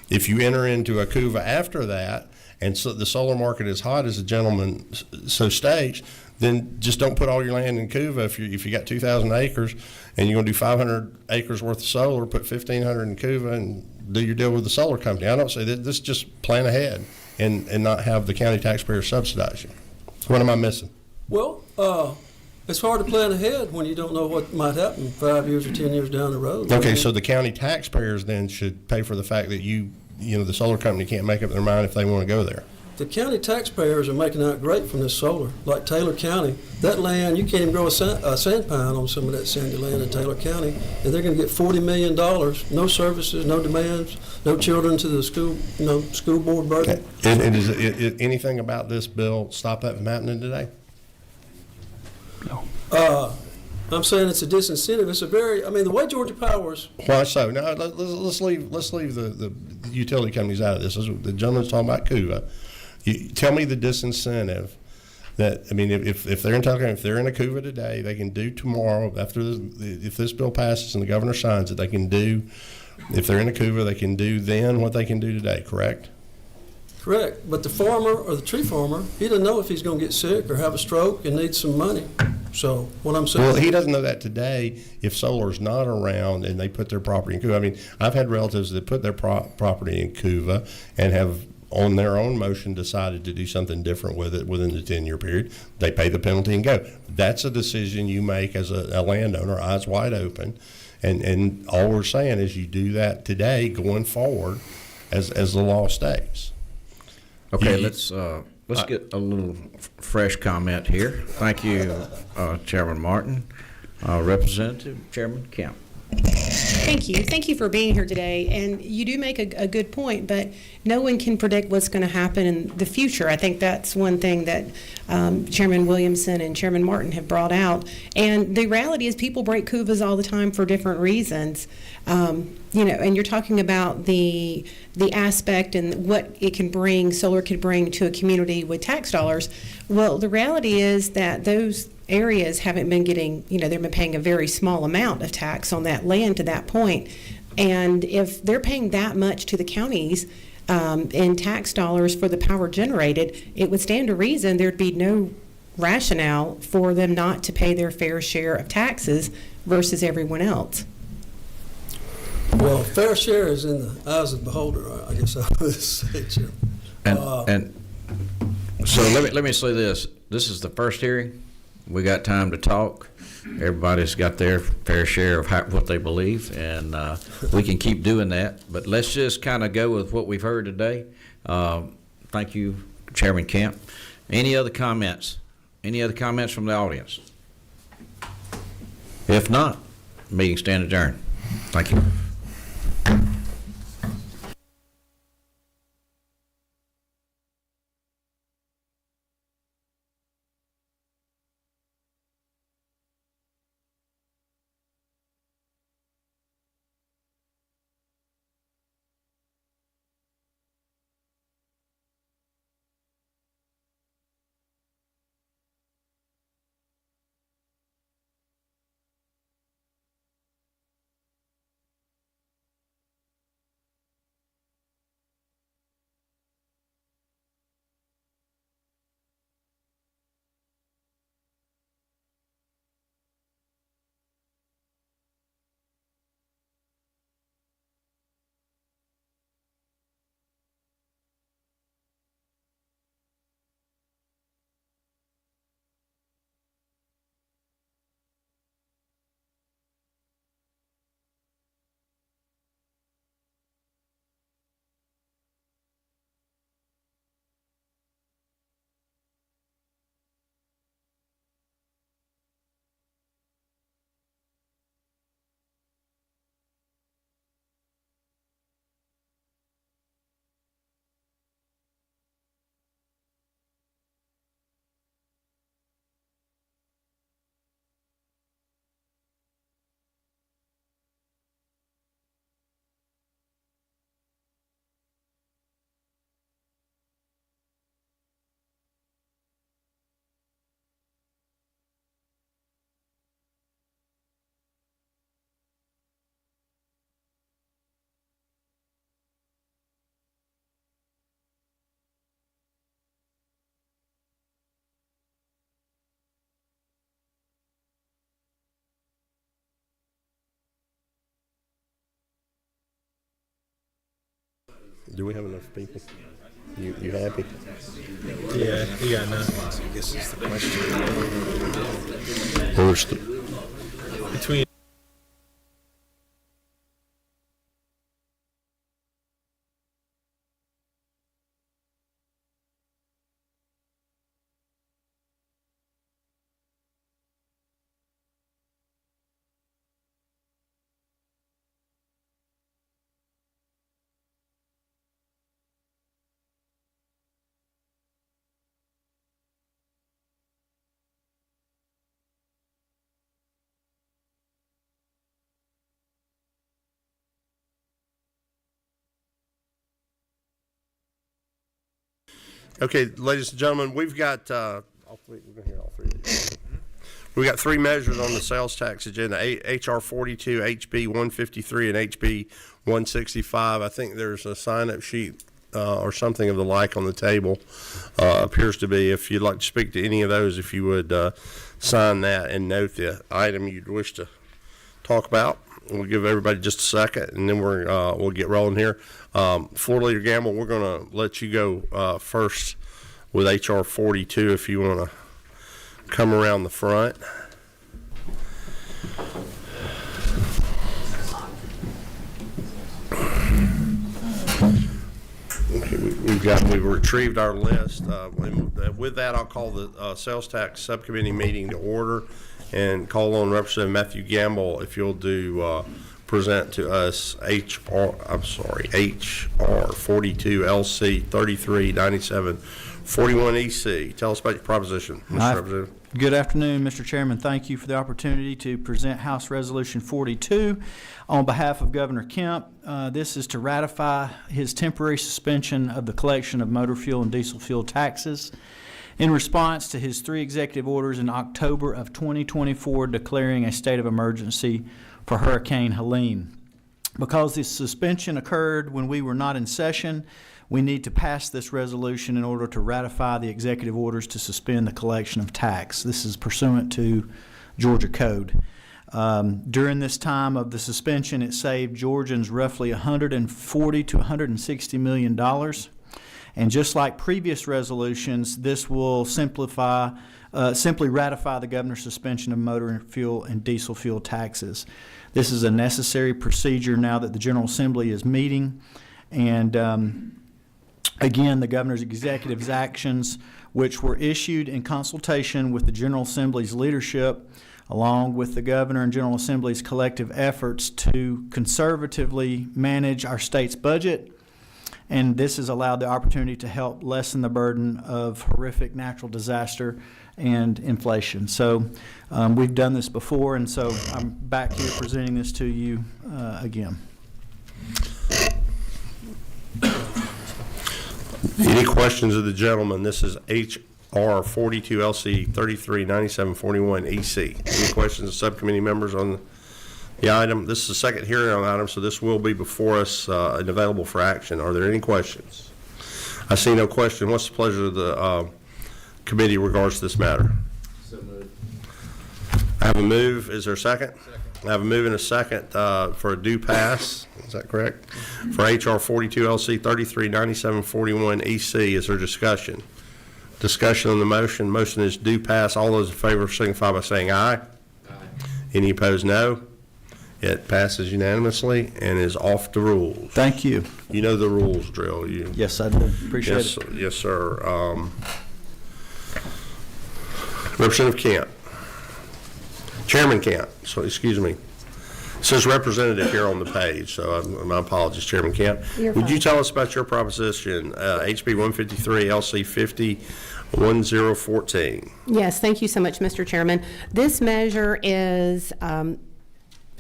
If you enter into a CUVA after that, and so the solar market is hot, as the gentleman so states, then just don't put all your land in CUVA. If you got 2,000 acres and you're going to do 500 acres worth of solar, put 1,500 in CUVA and do your deal with the solar company. I don't say that. This just plan ahead and not have the county taxpayers subsidize you. What am I missing? Well, it's hard to plan ahead when you don't know what might happen 5 years or 10 years down the road. Okay, so the county taxpayers then should pay for the fact that the solar company can't make up their mind if they want to go there. The county taxpayers are making out great from this solar. Like Taylor County, that land, you can't even grow a sand pine on some of that sandy land in Taylor County, and they're going to get $40 million, no services, no demands, no children to the school, school board burden. And is anything about this bill stop that from happening today? No. I'm saying it's a disincentive. It's the way Georgia Power's. Why so? Now let's leave the utility companies out of this. The gentleman's talking about CUVA. Tell me the disincentive that, if they're in a CUVA today, they can do tomorrow if this bill passes and the governor signs it, they can do, if they're in a CUVA, they can do then what they can do today, correct? Correct, but the farmer or the tree farmer, he doesn't know if he's going to get sick or have a stroke and need some money. So what I'm saying. Well, he doesn't know that today if solar's not around and they put their property in CUVA. I've had relatives that put their property in CUVA and have, on their own motion, decided to do something different with it within the 10-year period. They pay the penalty and go. That's a decision you make as a landowner, eyes wide open. And all we're saying is you do that today going forward as the law states. Okay, let's Let's get a little fresh comment here. Thank you, Chairman Martin. Representative Chairman Kemp. Thank you. Thank you for being here today. And you do make a good point, but no one can predict what's going to happen in the future. I think that's one thing that Chairman Williamson and Chairman Martin have brought out. And the reality is people break CUVAs all the time for different reasons. And you're talking about the aspect and what it can bring, solar could bring to a community with tax dollars. Well, the reality is that those areas haven't been getting, they've been paying a very small amount of tax on that land to that point. And if they're paying that much to the counties in tax dollars for the power generated, it would stand to reason there'd be no rationale for them not to pay their fair share of taxes versus everyone else. Well, fair share is in the eyes of the beholder, I guess I would say, Chairman. And so let me say this. This is the first hearing. We got time to talk. Everybody's got their fair share of what they believe, and we can keep doing that. But let's just kind of go with what we've heard today. Thank you, Chairman Kemp. Any other comments? Any other comments from the audience? If not, meeting stand adjourned. Thank you. Do we have enough people? You happy? Yeah, you got enough. I guess it's the question. Between Okay, ladies and gentlemen, we've got all three. We're going to hear all three of these. We got three measures on the sales tax agenda: HR 42, HB 153, and HB 165. I think there's a sign-up sheet or something of the like on the table. Appears to be. If you'd like to speak to any of those, if you would sign that and note the item you'd wish to talk about. We'll give everybody just a second, and then we'll get rolling here. Floor Leader Gamble, we're going to let you go first with HR 42 if you want to come around the front. We've retrieved our list. With that, I'll call the Sales Tax Subcommittee meeting to order and call on Representative Matthew Gamble if you'll do present to us HR 42 LC 3397 41 EC. Tell us about your proposition, Mr. Representative. Good afternoon, Mr. Chairman. Thank you for the opportunity to present House Resolution 42 on behalf of Governor Kemp. This is to ratify his temporary suspension of the collection of motor fuel and diesel fuel taxes in response to his 3 executive orders in October of 2024 declaring a state of emergency for Hurricane Helene. Because this suspension occurred when we were not in session, we need to pass this resolution in order to ratify the executive orders to suspend the collection of tax. This is pursuant to Georgia Code. During this time of the suspension, it saved Georgians roughly $140 to $160 million. And just like previous resolutions, this will simply ratify the governor's suspension of motor fuel and diesel fuel taxes. This is a necessary procedure now that the General Assembly is meeting. And again, the governor's executive actions, which were issued in consultation with the General Assembly's leadership, along with the governor and General Assembly's collective efforts to conservatively manage our state's budget. And this has allowed the opportunity to help lessen the burden of horrific natural disaster and inflation. So we've done this before, and so I'm back here presenting this to you again. Any questions of the gentleman? This is HR 42 LC 3397 41 EC. Any questions of subcommittee members on the item? This is the second hearing on the item, so this will be before us and available for action. Are there any questions? I see no question. What's the pleasure of the committee in regards to this matter? So moved. I have a move. Is there a second? I have a move and a second for a due pass. Is that correct? For HR 42 LC 3397 41 EC. Is there discussion? Discussion on the motion. Motion is due pass. All those in favor signify by saying aye. Aye. Any opposed, no. It passes unanimously and is off the rules. Thank you. You know the rules, Drill. Yes, I do. Appreciate it. Yes, sir. Representative Kent. Chairman Kent. So, excuse me. It says representative here on the page, so my apologies, Chairman Kent. Would you tell us about your proposition, HB 153 LC 50 1014? Yes, thank you so much, Mr. Chairman. This measure is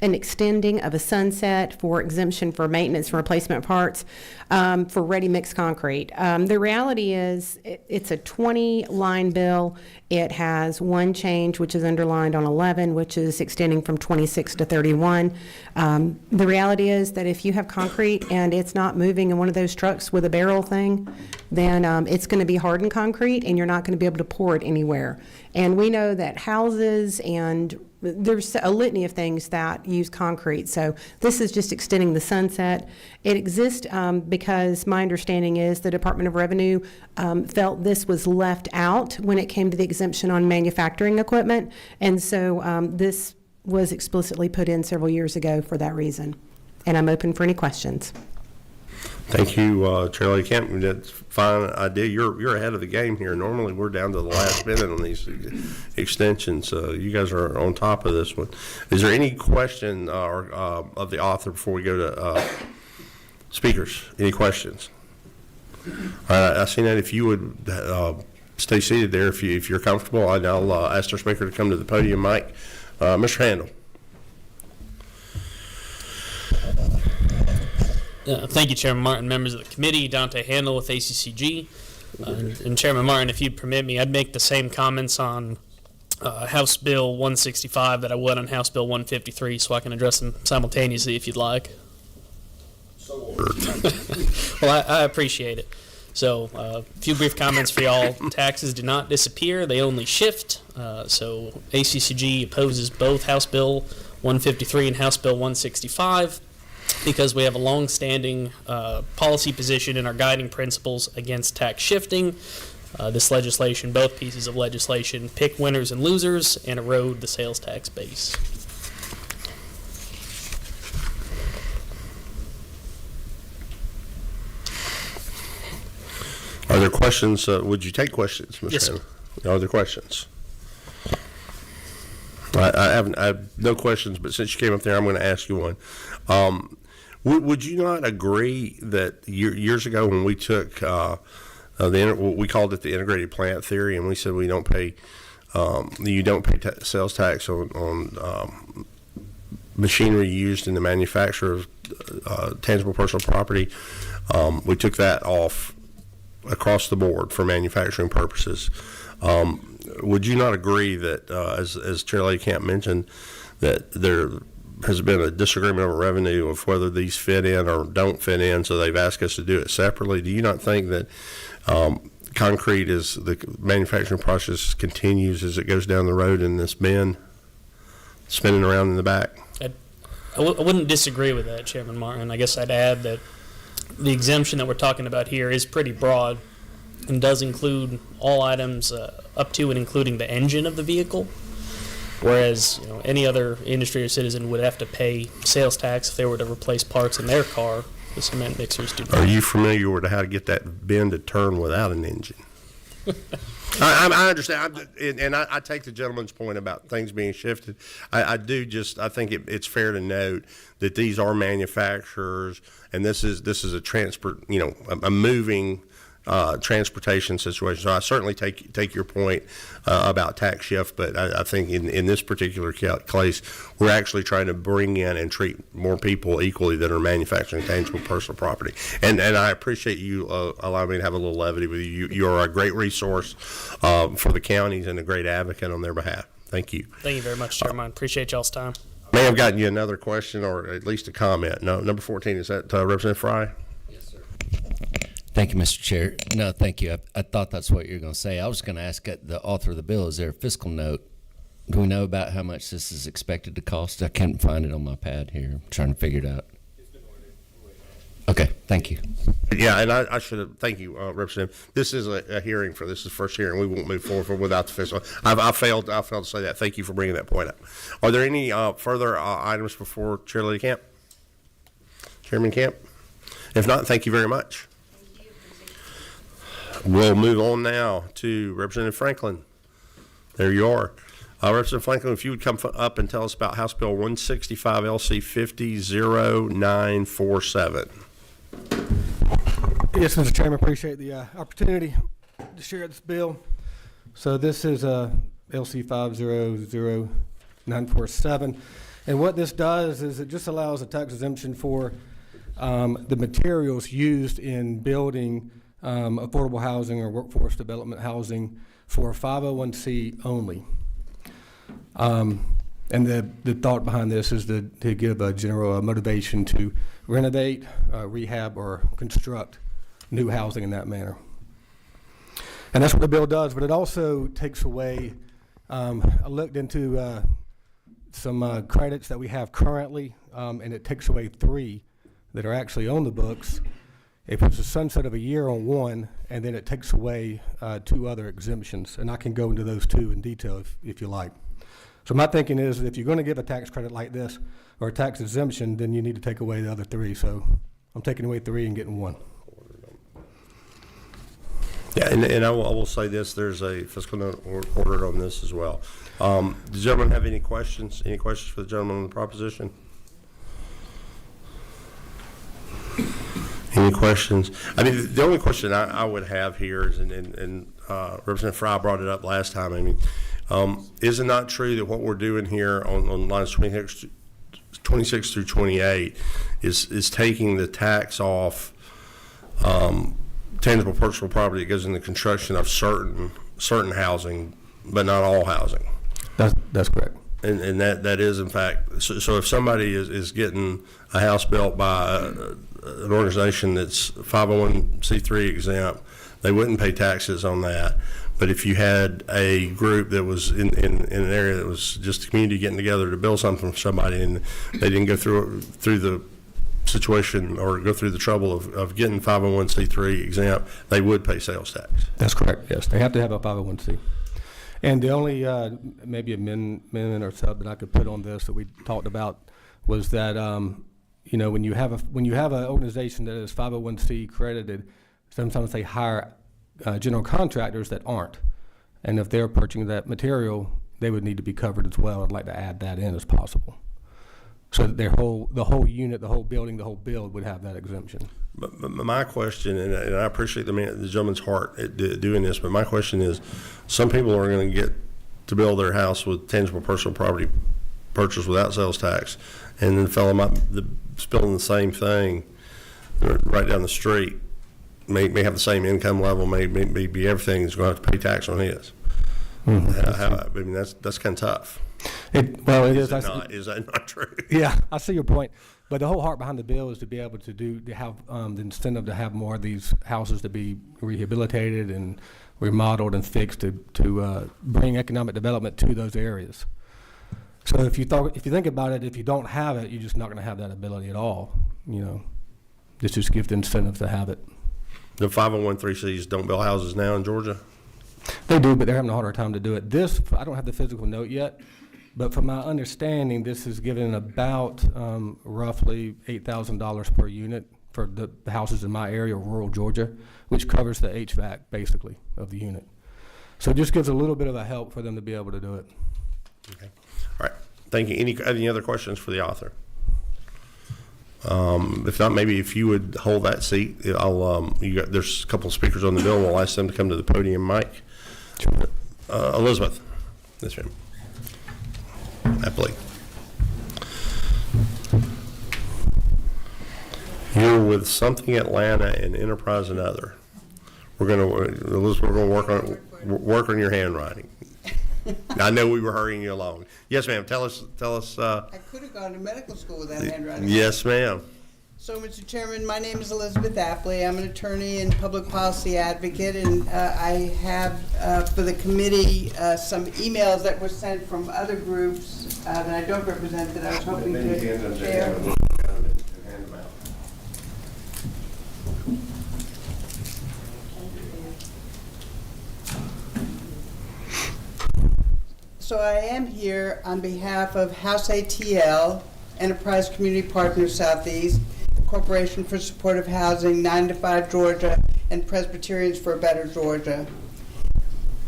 an extending of a sunset for exemption for maintenance and replacement parts for ready-mix concrete. The reality is it's a 20-line bill. It has one change, which is underlined on 11, which is extending from 26 to 31. The reality is that if you have concrete and it's not moving in one of those trucks with a barrel thing, then it's going to be hardened concrete and you're not going to be able to pour it anywhere. And we know that houses and there's a litany of things that use concrete. So this is just extending the sunset. It exists because my understanding is the Department of Revenue felt this was left out when it came to the exemption on manufacturing equipment. And so this was explicitly put in several years ago for that reason. And I'm open for any questions. Thank you, Charlie Kemp. That's a fine idea. You're ahead of the game here. Normally, we're down to the last minute on these extensions. You guys are on top of this one. Is there any question of the author before we go to speakers? Any questions? All right, I see that. If you would stay seated there, if you're comfortable, I'll ask our speaker to come to the podium, Mike. Mr. Handel. Thank you, Chairman Martin, members of the committee. Dante Handel with ACCG. And Chairman Martin, if you'd permit me, I'd make the same comments on House Bill 165 that I would on House Bill 153, so I can address them simultaneously if you'd like. Well, I appreciate it. So a few brief comments for y'all. Taxes do not disappear. They only shift. So ACCG opposes both House Bill 153 and House Bill 165. Because we have a long-standing policy position in our guiding principles against tax shifting. This legislation, both pieces of legislation, pick winners and losers and erode the sales tax base. Are there questions? Would you take questions, Mr. Yes, sir. Hammond? Are there questions? I have no questions, but since you came up there, I'm going to ask you one. Would you not agree that years ago when we took we called it the integrated plant theory, and we said we don't pay you don't pay sales tax on machinery used in the manufacture of tangible personal property. We took that off across the board for manufacturing purposes. Would you not agree that, as Chair Camp mentioned, that there has been a disagreement over revenue of whether these fit in or don't fit in, so they've asked us to do it separately? Do you not think that concrete, as the manufacturing process continues, as it goes down the road in this bin, spinning around in the back? I wouldn't disagree with that, Chairman Martin. I guess I'd add that the exemption that we're talking about here is pretty broad and does include all items up to and including the engine of the vehicle, whereas any other industry or citizen would have to pay sales tax if they were to replace parts in their car. The cement mixers do not. Are you familiar with how to get that bin to turn without an engine? I understand, and I take the gentleman's point about things being shifted. I think it's fair to note that these are manufacturers, and this is a moving transportation situation. So I certainly take your point about tax shift, but I think in this particular case, we're actually trying to bring in and treat more people equally that are manufacturing tangible personal property. And I appreciate you allowing me to have a little levity with you. You are a great resource for the counties and a great advocate on their behalf. Thank you. Thank you very much, Chairman. Appreciate y'all's time. May have gotten you another question or at least a comment. No, number 14, is that Representative Fry? Thank you, Mr. Chair. No, thank you. I thought that's what you were going to say. I was going to ask the author of the bill, is there a fiscal note? Do we know about how much this is expected to cost? I can't find it on my pad here. I'm trying to figure it out. Okay, thank you. Yeah, and I should have, thank you, Representative. This is a hearing this is the first hearing. We won't move forward without the fiscal. I failed to say that. Thank you for bringing that point up. Are there any further items before Chair Lady Camp? Chairman Camp? If not, thank you very much. We'll move on now to Representative Franklin. There you are. Representative Franklin, if you would come up and tell us about House Bill 165 LC 500947. Yes, Mr. Chairman, appreciate the opportunity to share this bill. So this is LC 500947, and what this does is it just allows a tax exemption for the materials used in building affordable housing or workforce development housing for 501c only. And the thought behind this is to give a general motivation to renovate, rehab, or construct new housing in that manner. And that's what the bill does, but it also takes away, I looked into some credits that we have currently, and it takes away 3 that are actually on the books. It puts a sunset of a year on one, and then it takes away 2 other exemptions, and I can go into those 2 in detail if you like. So my thinking is that if you're going to give a tax credit like this or a tax exemption, then you need to take away the other 3. So I'm taking away 3 and getting 1. Yeah, and I will say this: there's a fiscal note ordered on this as well. Does the gentleman have any questions? Any questions for the gentleman on the proposition? Any questions? I mean, the only question I would have here is, and Representative Fry brought it up last time. I mean, is it not true that what we're doing here on lines 26 through 28 is taking the tax off tangible personal property that goes in the construction of certain housing, but not all housing? That's correct. And that is, in fact, so if somebody is getting a house built by an organization that's 501c3 exempt, they wouldn't pay taxes on that. But if you had a group that was in an area that was just a community getting together to build something for somebody, and they didn't go through the situation or go through the trouble of getting 501c3 exempt, they would pay sales tax. That's correct, yes. They have to have a 501c. And the only maybe amendment or sub that I could put on this that we talked about was that when you have an organization that is 501c credited, sometimes they hire general contractors that aren't. And if they're purchasing that material, they would need to be covered as well. I'd like to add that in as possible. So that the whole unit, the whole building, the whole build would have that exemption. But my question, and I appreciate the gentleman's heart at doing this, but my question is, some people are going to get to build their house with tangible personal property purchased without sales tax, and then the fellow might be building the same thing right down the street, may have the same income level, may be everything, is going to have to pay tax on his. I mean, that's kind of tough. Is that not true? Yeah, I see your point. But the whole heart behind the bill is to be able to have the incentive to have more of these houses to be rehabilitated and remodeled and fixed to bring economic development to those areas. So if you think about it, if you don't have it, you're just not going to have that ability at all. This just gives the incentive to have it. The 501(c)(3)s don't build houses now in Georgia? They do, but they're having a harder time to do it. This, I don't have the physical note yet, but from my understanding, this is given about roughly $8,000 per unit for the houses in my area, rural Georgia, which covers the HVAC, basically, of the unit. So it just gives a little bit of a help for them to be able to do it. Okay. All right. Thank you. Any other questions for the author? If not, maybe if you would hold that seat, there's a couple of speakers on the bill. We'll ask them to come to the podium. Mike. Sure. Elizabeth. This room. Happily. You're with Something Atlanta and Enterprise and Other. Elizabeth, we're going to work on your handwriting. I know we were hurrying you along. Yes, ma'am. Tell us. I could have gone to medical school with that handwriting. Yes, ma'am. So, Mr. Chairman, my name is Elizabeth Apley. I'm an attorney and public policy advocate, and I have for the committee some emails that were sent from other groups that I don't represent that I was hoping to share. So I am here on behalf of House ATL, Enterprise Community Partners Southeast, the Corporation for Supportive Housing, 9 to 5 Georgia, and Presbyterians for a Better Georgia.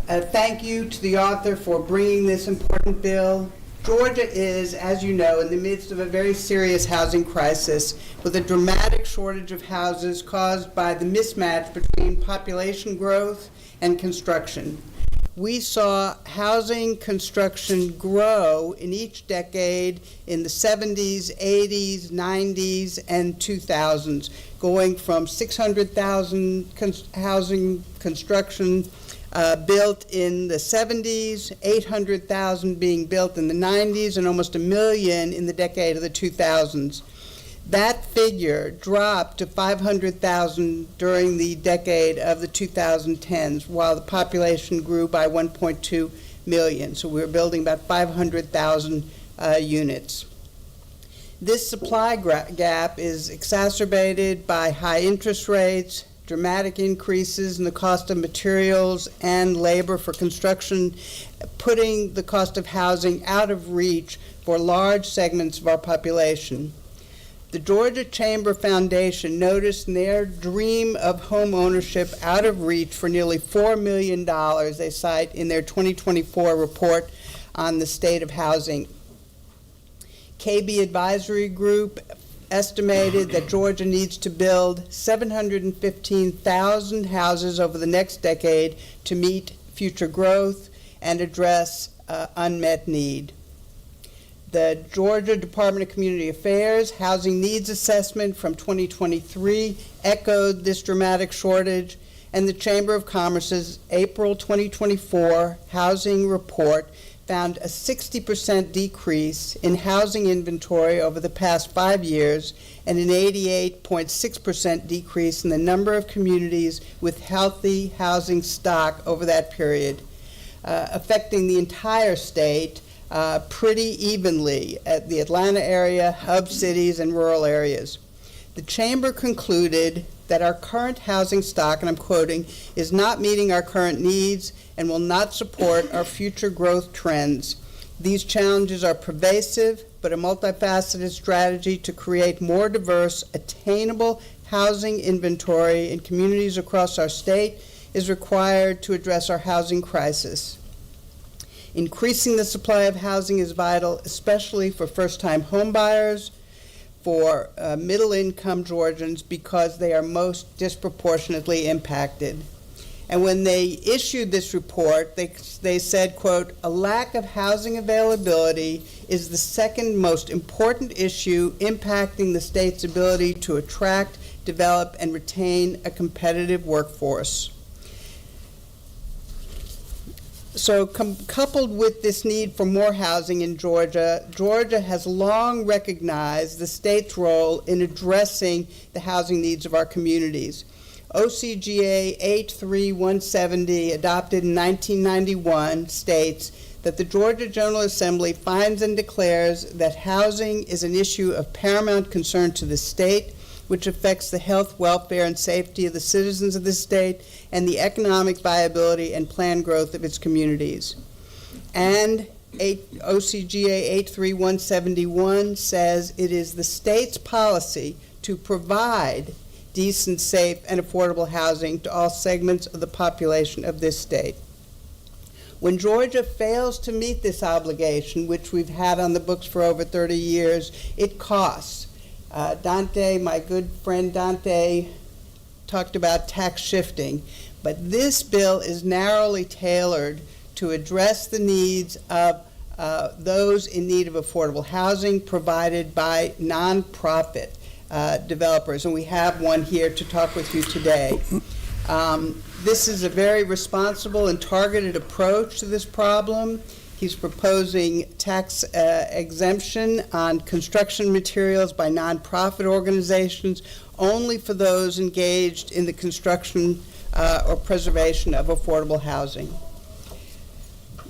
Thank you to the author for bringing this important bill. Georgia is, as you know, in the midst of a very serious housing crisis with a dramatic shortage of houses caused by the mismatch between population growth and construction. We saw housing construction grow in each decade in the 70s, 80s, 90s, and 2000s, going from 600,000 housing construction built in the 70s, 800,000 being built in the 90s, and almost 1 million in the decade of the 2000s. That figure dropped to 500,000 during the decade of the 2010s, while the population grew by 1.2 million. So we were building about 500,000 units. This supply gap is exacerbated by high interest rates, dramatic increases in the cost of materials and labor for construction, putting the cost of housing out of reach for large segments of our population. The Georgia Chamber Foundation noticed their dream of home ownership out of reach for nearly $4 million, they cite in their 2024 report on the state of housing. KB Advisory Group estimated that Georgia needs to build 715,000 houses over the next decade to meet future growth and address unmet need. The Georgia Department of Community Affairs Housing Needs Assessment from 2023 echoed this dramatic shortage, and the Chamber of Commerce's April 2024 housing report found a 60% decrease in housing inventory over the past 5 years and an 88.6% decrease in the number of communities with healthy housing stock over that period, affecting the entire state pretty evenly at the Atlanta area, hub cities, and rural areas. The Chamber concluded that our current housing stock, and I'm quoting, is not meeting our current needs and will not support our future growth trends. These challenges are pervasive, but a multifaceted strategy to create more diverse, attainable housing inventory in communities across our state is required to address our housing crisis. Increasing the supply of housing is vital, especially for first-time homebuyers, for middle-income Georgians, because they are most disproportionately impacted. And when they issued this report, they said, quote, "A lack of housing availability is the second most important issue impacting the state's ability to attract, develop, and retain a competitive workforce." So coupled with this need for more housing in Georgia, Georgia has long recognized the state's role in addressing the housing needs of our communities. OCGA 83170, adopted in 1991, states that the Georgia General Assembly finds and declares that housing is an issue of paramount concern to the state, which affects the health, welfare, and safety of the citizens of the state and the economic viability and planned growth of its communities. And OCGA 83171 says it is the state's policy to provide decent, safe, and affordable housing to all segments of the population of this state. When Georgia fails to meet this obligation, which we've had on the books for over 30 years, it costs. Dante, my good friend Dante, talked about tax shifting, but this bill is narrowly tailored to address the needs of those in need of affordable housing provided by nonprofit developers, and we have one here to talk with you today. This is a very responsible and targeted approach to this problem. He's proposing tax exemption on construction materials by nonprofit organizations only for those engaged in the construction or preservation of affordable housing.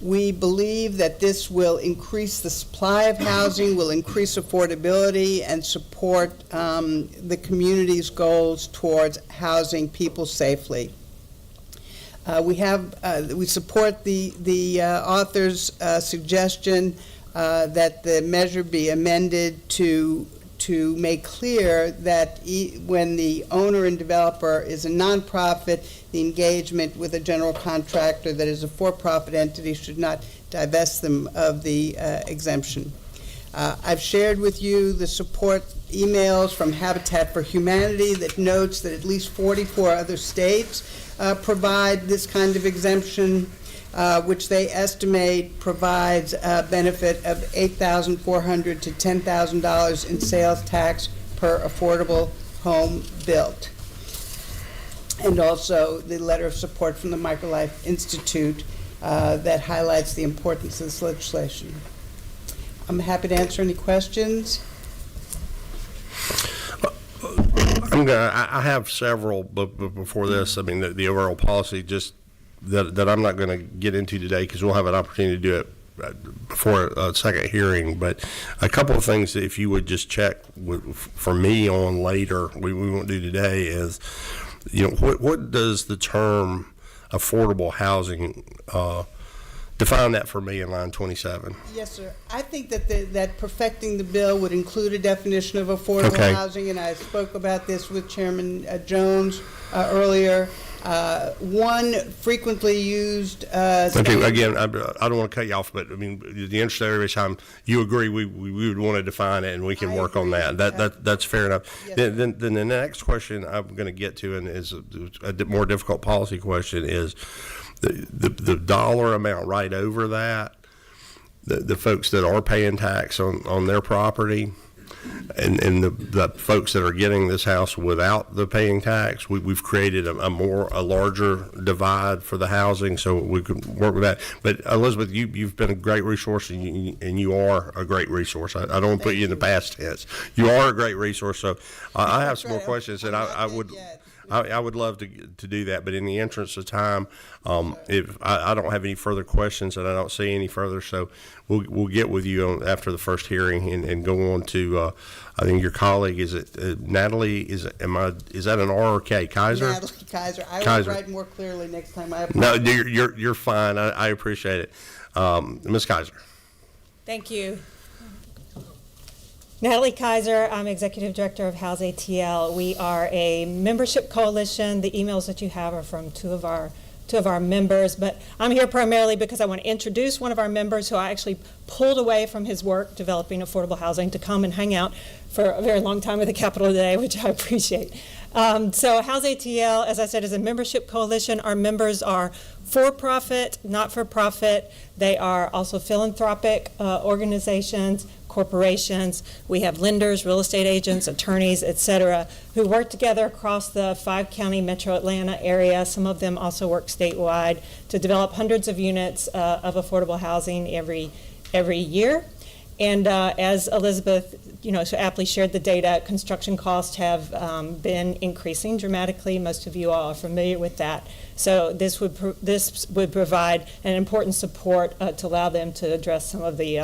We believe that this will increase the supply of housing, will increase affordability, and support the community's goals towards housing people safely. We support the author's suggestion that the measure be amended to make clear that when the owner and developer is a nonprofit, the engagement with a general contractor that is a for-profit entity should not divest them of the exemption. I've shared with you the support emails from Habitat for Humanity that notes that at least 44 other states provide this kind of exemption, which they estimate provides a benefit of $8,400 to $10,000 in sales tax per affordable home built. And also the letter of support from the Microlife Institute that highlights the importance of this legislation. I'm happy to answer any questions. I have several, but before this, I mean, the overall policy just that I'm not going to get into today because we'll have an opportunity to do it before a second hearing. But a couple of things that if you would just check for me on later, we won't do today is, what does the term affordable housing define that for me in line 27. Yes, sir. I think that that perfecting the bill would include a definition of affordable housing, and I spoke about this with Chairman Jones earlier. One frequently used. Okay, again, I don't want to cut you off, but I mean, the interest of every time you agree, we would want to define it, and we can work on that. That's fair enough. Yes, then the next question I'm going to get to, and is a more difficult policy question, is the dollar amount right over that. The folks that are paying tax on their property. And the folks that are getting this house without the paying tax, we've created a larger divide for the housing, so we can work with that. But Elizabeth, you've been a great resource, and you are a great resource. I don't want to put you in the past tense. You are a great resource. So I have some more questions, and I would love to do that, but in the interest of time, if I don't have any further questions and I don't see any further, so we'll get with you after the first hearing and go on to I think your colleague, is it Natalie? Is that an R or K? Kaiser? Natalie Kaiser. I will write more clearly next time. No, you're fine. I appreciate it, Ms. Kaiser. Thank you. Natalie Kaiser, I'm Executive Director of House ATL. We are a membership coalition. The emails that you have are from two of our members, but I'm here primarily because I want to introduce one of our members who I actually pulled away from his work developing affordable housing to come and hang out for a very long time with the Capitol today, which I appreciate. So House ATL, as I said, is a membership coalition. Our members are for-profit, not-for-profit. They are also philanthropic organizations, corporations. We have lenders, real estate agents, attorneys, et cetera, who work together across the 5-county metro Atlanta area. Some of them also work statewide to develop hundreds of units of affordable housing every year. And as Elizabeth, so aptly shared the data, construction costs have been increasing dramatically. Most of you all are familiar with that. So this would provide an important support to allow them to address some of the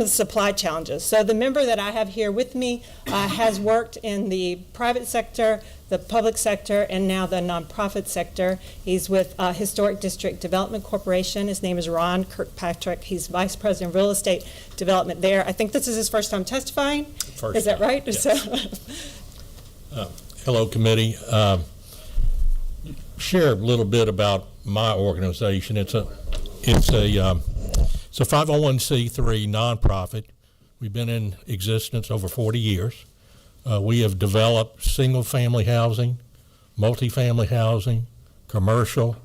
supply challenges. So the member that I have here with me has worked in the private sector, the public sector, and now the nonprofit sector. He's with Historic District Development Corporation. His name is Ron Kirkpatrick. He's Vice President of Real Estate Development there. I think this is his first time testifying. Is that right? Yes. So, hello, committee. Share a little bit about my organization. It's a 501c3 nonprofit. We've been in existence over 40 years. We have developed single-family housing, multifamily housing, commercial.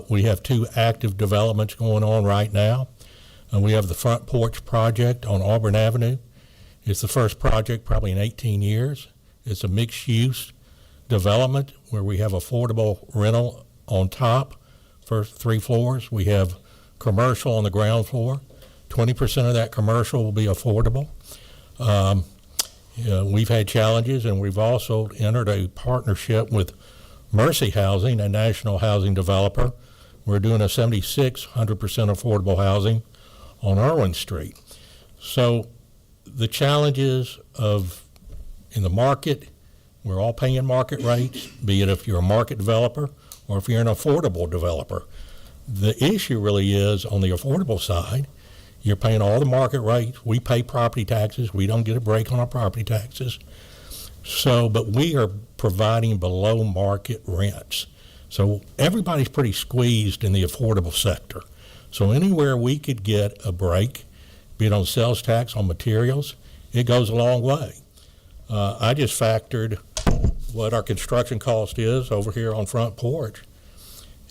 We have 2 active developments going on right now. We have the Front Porch Project on Auburn Avenue. It's the first project probably in 18 years. It's a mixed-use development where we have affordable rental on top, first 3 floors. We have commercial on the ground floor. 20% of that commercial will be affordable. We've had challenges, and we've also entered a partnership with Mercy Housing, a national housing developer. We're doing a 76 100% affordable housing on Irwin Street. So the challenges in the market, we're all paying market rates, be it if you're a market developer or if you're an affordable developer. The issue really is on the affordable side, you're paying all the market rates. We pay property taxes. We don't get a break on our property taxes. But we are providing below market rents. So everybody's pretty squeezed in the affordable sector. So anywhere we could get a break, be it on sales tax, on materials, it goes a long way. I just factored what our construction cost is over here on Front Porch.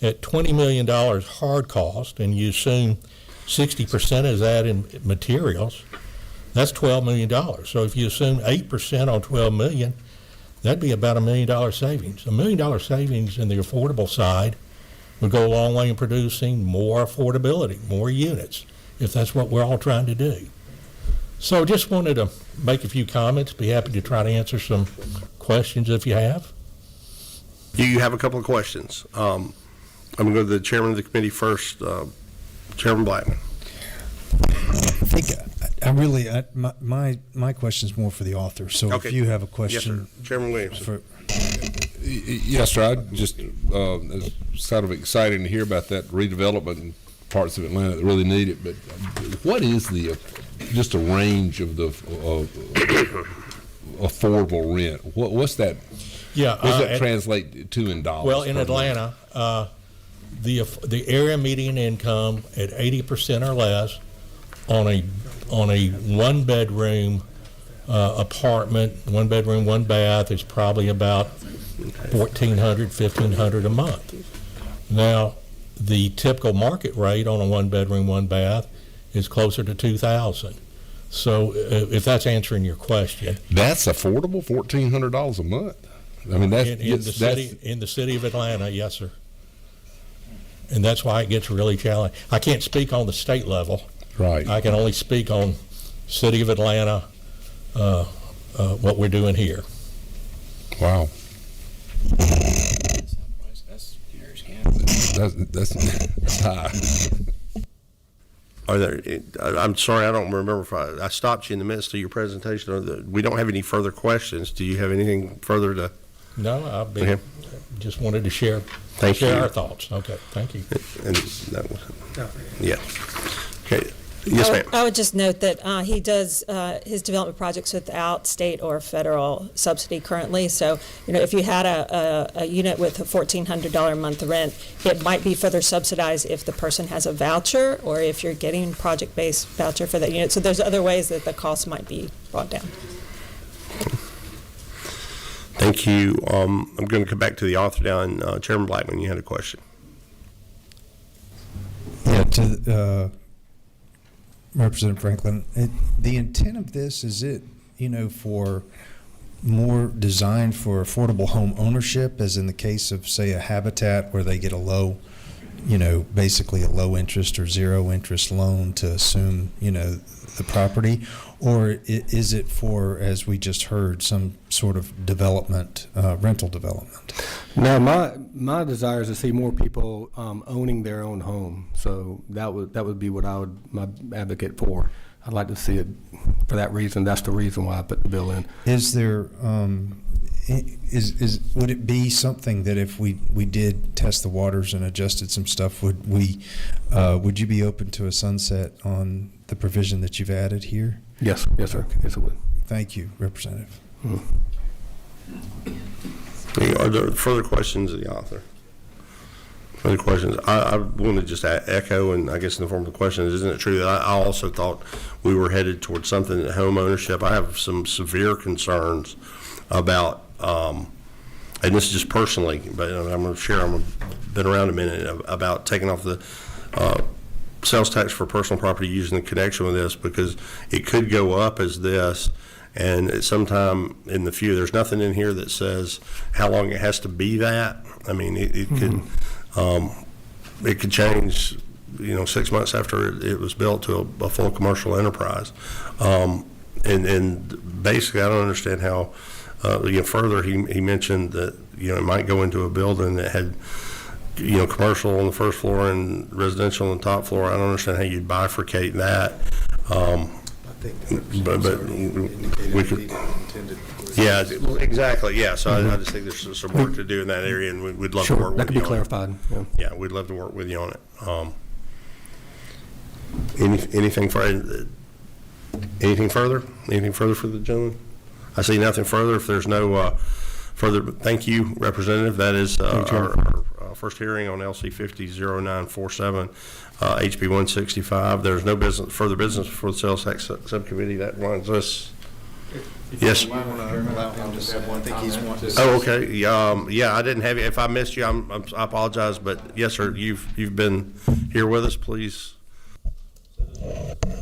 At $20 million hard cost, and you assume 60% is that in materials, that's $12 million. So if you assume 8% on $12 million, that'd be about $1 million savings. $1 million savings in the affordable side would go a long way in producing more affordability, more units, if that's what we're all trying to do. So just wanted to make a few comments, be happy to try to answer some questions if you have. You have a couple of questions. I'm going to go to the chairman of the committee first, Chairman Blackman. I think my question is more for the author. So Okay. if you have a question, Yes, sir. Chairman Williamson. Yes, sir. I just, it's kind of exciting to hear about that redevelopment in parts of Atlanta that really need it. But what is just a range of the affordable rent? What's that? Yeah. What does that translate to in dollars? Well, in Atlanta, the area median income at 80% or less on a 1-bedroom apartment, 1 bedroom, 1 bath, is probably about $1,400, $1,500 a month. Now, the typical market rate on a 1 bedroom, 1 bath is closer to $2,000. So, if that's answering your question, that's affordable, $1,400 a month. I mean, in the city of Atlanta, yes, sir. And that's why it gets really challenging. I can't speak on the state level. Right. I can only speak on city of Atlanta, what we're doing here. Wow. That's high. Are there? I'm sorry, I don't remember if I stopped you in the midst of your presentation. We don't have any further questions. Do you have anything further to? No, just wanted to share our thoughts. Okay, thank you. And that was, yeah. Okay. Yes, ma'am. I would just note that he does his development projects without state or federal subsidy currently. So, if you had a unit with a $1,400 a month rent, it might be further subsidized if the person has a voucher or if you're getting project-based voucher for that unit. So there's other ways that the cost might be brought down. Thank you. I'm going to come back to the author down. Chairman Blackman, you had a question. Yeah, to Representative Franklin, the intent of this, is it, for more designed for affordable home ownership, as in the case of, say, a Habitat where they get a low, basically a low interest or zero interest loan to assume, the property? Or is it for, as we just heard, some sort of development, rental development? No, my desire is to see more people owning their own home. So that would be what I would advocate for. I'd like to see it for that reason. That's the reason why I put the bill in. Is there would it be something that if we did test the waters and adjusted some stuff, would you be open to a sunset on the provision that you've added here? Yes, sir. Okay. Yes, it would. Thank you, Representative. Are there further questions of the author? Further questions? I want to just echo, and I guess in the form of the question, isn't it true that I also thought we were headed towards something at home ownership? I have some severe concerns about, and this is just personally, but I'm going to share, been around a minute, about taking off the sales tax for personal property used in connection with this, because it could go up as this, and at some time in the future, there's nothing in here that says how long it has to be that. I mean, it could change, 6 months after it was built to a full commercial enterprise. And basically, I don't understand how, further he mentioned that, it might go into a building that had, commercial on the first floor and residential on the top floor. I don't understand how you'd bifurcate that. But we could, yeah, exactly, yeah. So I just think there's some work to do in that area, and we'd love to work with you. That could be clarified. Yeah, we'd love to work with you on it. Anything further? Anything further for the gentleman? I see nothing further. If there's no further, thank you, Representative. That is our first hearing on LC 500947, HB 165. There's no further business for the Sales Tax Subcommittee. That runs us. Yes. Oh, okay. Yeah, I didn't have you. If I missed you, I apologize. But yes, sir, you've been here with us. Please.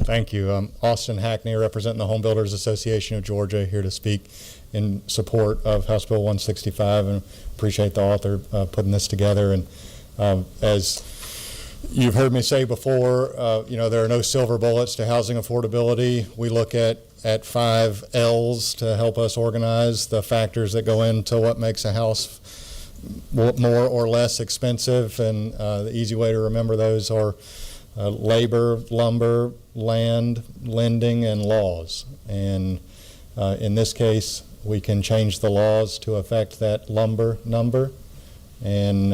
Thank you. I'm Austin Hackney, representing the Home Builders Association of Georgia, here to speak in support of House Bill 165, and appreciate the author putting this together. And as you've heard me say before, there are no silver bullets to housing affordability. We look at 5 L's to help us organize the factors that go into what makes a house more or less expensive, and the easy way to remember those are labor, lumber, land, lending, and laws. And in this case, we can change the laws to affect that lumber number, and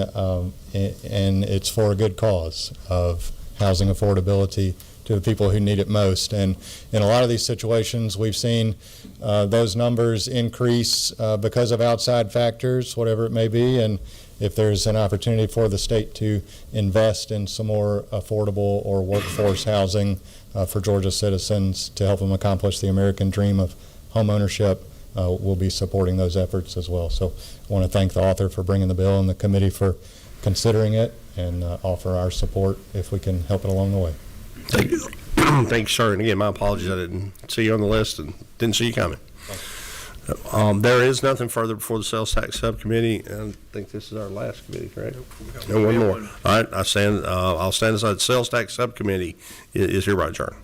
it's for a good cause of housing affordability to the people who need it most. And in a lot of these situations, we've seen those numbers increase because of outside factors, whatever it may be, and if there's an opportunity for the state to invest in some more affordable or workforce housing for Georgia citizens to help them accomplish the American dream of home ownership, we'll be supporting those efforts as well. So I want to thank the author for bringing the bill and the committee for considering it, and offer our support if we can help it along the way. Thank you. Thanks, sir. And again, my apologies. I didn't see you on the list and didn't see you coming. There is nothing further before the Sales Tax Subcommittee, and I think this is our last committee, correct? No, one more. All right, I'll stand aside. The Sales Tax Subcommittee is hereby adjourned.